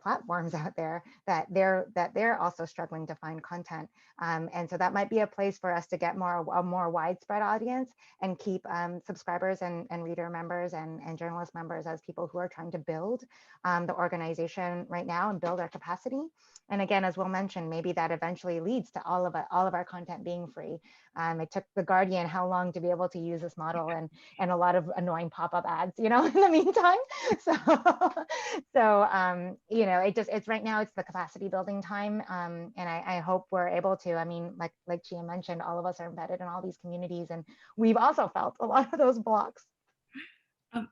platforms out there, that they're also struggling to find content. And so that might be a place for us to get a more widespread audience and keep subscribers and reader members and journalist members as people who are trying to build the organization right now and build our capacity. And again, as Will mentioned, maybe that eventually leads to all of our content being free. It took The Guardian how long to be able to use this model, and a lot of annoying pop-up ads, in the meantime. So, it's right now, it's the capacity building time. And I hope we're able to, I mean, like Chie mentioned, all of us are embedded in all these communities, and we've also felt a lot of those blocks. Oh,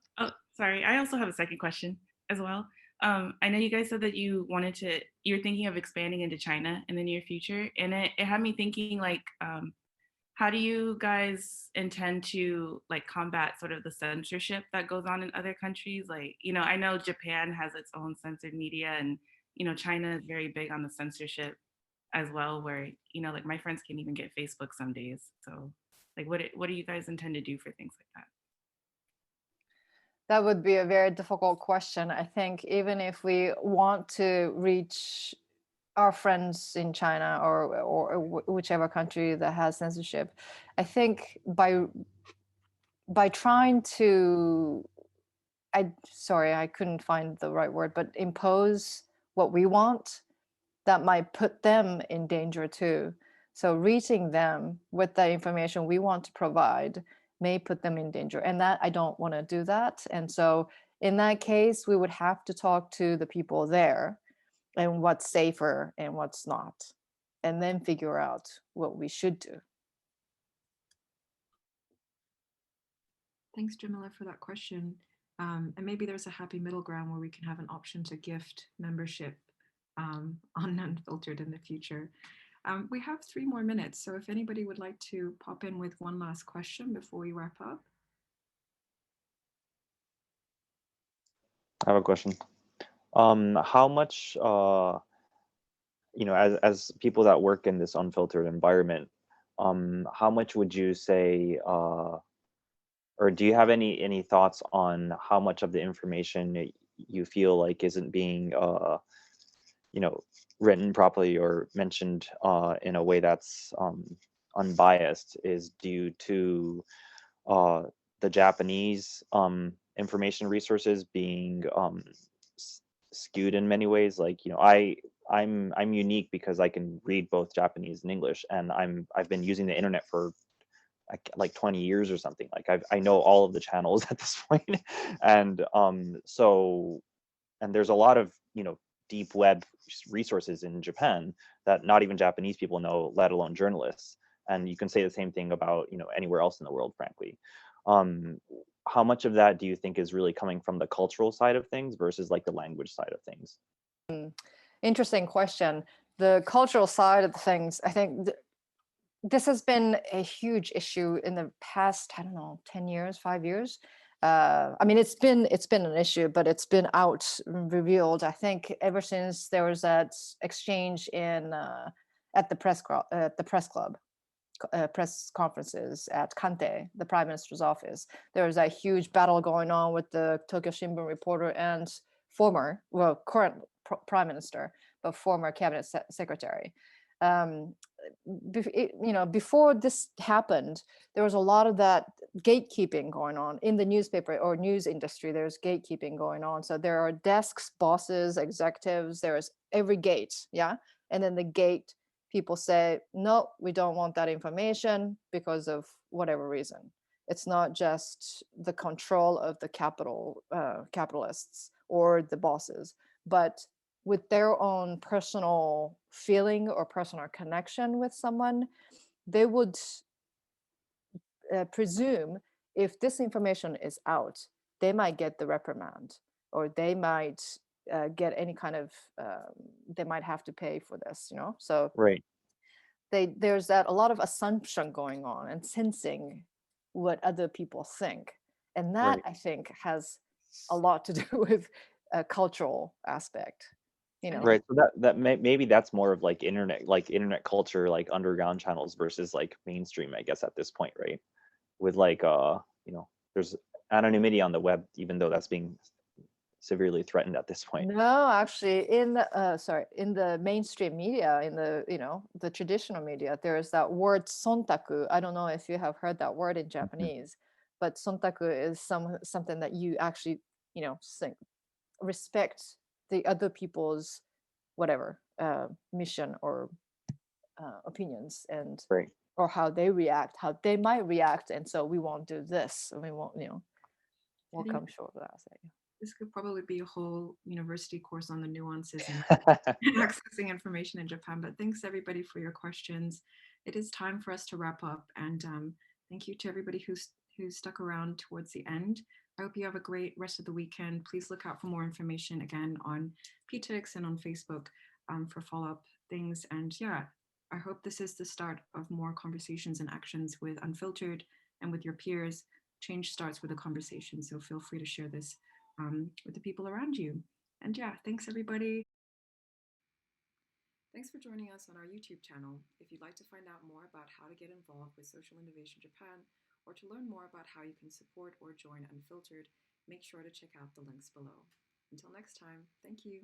sorry. I also have a second question as well. I know you guys said that you're thinking of expanding into China in the near future, and it had me thinking, like, how do you guys intend to like combat sort of the censorship that goes on in other countries? Like, I know Japan has its own censored media, and China is very big on the censorship as well, where like my friends can't even get Facebook some days. So, like, what do you guys intend to do for things like that? That would be a very difficult question. I think even if we want to reach our friends in China or whichever country that has censorship, I think by trying to, I couldn't find the right word, but impose what we want, that might put them in danger too. So reaching them with the information we want to provide may put them in danger, and that I don't want to do that. And so in that case, we would have to talk to the people there and what's safer and what's not, and then figure out what we should do. Thanks, Jamila, for that question. And maybe there's a happy middle ground where we can have an option to gift membership on Unfiltered in the future. We have 3 more minutes, so if anybody would like to pop in with one last question before we wrap up. I have a question. How much, as people that work in this unfiltered environment, how much would you say, or do you have any thoughts on how much of the information you feel like isn't being, written properly or mentioned in a way that's unbiased is due to the Japanese information resources being skewed in many ways? Like, I'm unique because I can read both Japanese and English, and I've been using the internet for like 20 years or something. Like I know all of the channels at this point. And and there's a lot of deep web resources in Japan that not even Japanese people know, let alone journalists. And you can say the same thing about anywhere else in the world, frankly. How much of that do you think is really coming from the cultural side of things versus like the language side of things? Interesting question. The cultural side of things, I think this has been a huge issue in the past, I don't know, 10 years, 5 years. I mean, it's been an issue, but it's been revealed, I think, ever since there was that exchange at the press club, press conferences at Kante, the prime minister's office. There was a huge battle going on with the Tokyo Shimbun reporter and current prime minister, but former cabinet secretary. Before this happened, there was a lot of that gatekeeping going on in the newspaper or news industry. There's gatekeeping going on. So there are desks, bosses, executives, there's every gate. Yeah. And then the gate people say, no, we don't want that information because of whatever reason. It's not just the control of the capitalists or the bosses, but with their own personal feeling or personal connection with someone, they would presume if this information is out, they might get the reprimand, or they might get any kind of, they might have to pay for this, So right. There's a lot of assumption going on and sensing what other people think. And that, right, I think, has a lot to do with a cultural aspect. Right. So maybe that's more of like internet culture, like underground channels versus like mainstream, I guess, at this point, right? With like there's anonymity on the web, even though that's being severely threatened at this point. No, actually, in the mainstream media, in the traditional media, there is that word sontaku. I don't know if you have heard that word in Japanese, but sontaku is something that you actually respect the other people's whatever mission or opinions and Right. or how they react, how they might react, and so we won't do this, and we won't, we'll think come short of that. So, this could probably be a whole university course on the nuances and accessing information in Japan. But thanks everybody for your questions. It is time for us to wrap up, and thank you to everybody who stuck around towards the end. I hope you have a great rest of the weekend. Please look out for more information again on PTX and on Facebook for follow-up things. And yeah, I hope this is the start of more conversations and actions with Unfiltered and with your peers. Change starts with a conversation, so feel free to share this with the people around you. And yeah, thanks everybody. Thanks for joining us on our YouTube channel. If you'd like to find out more about how to get involved with Social Innovation Japan, or to learn more about how you can support or join Unfiltered, make sure to check out the links below. Until next time, thank you.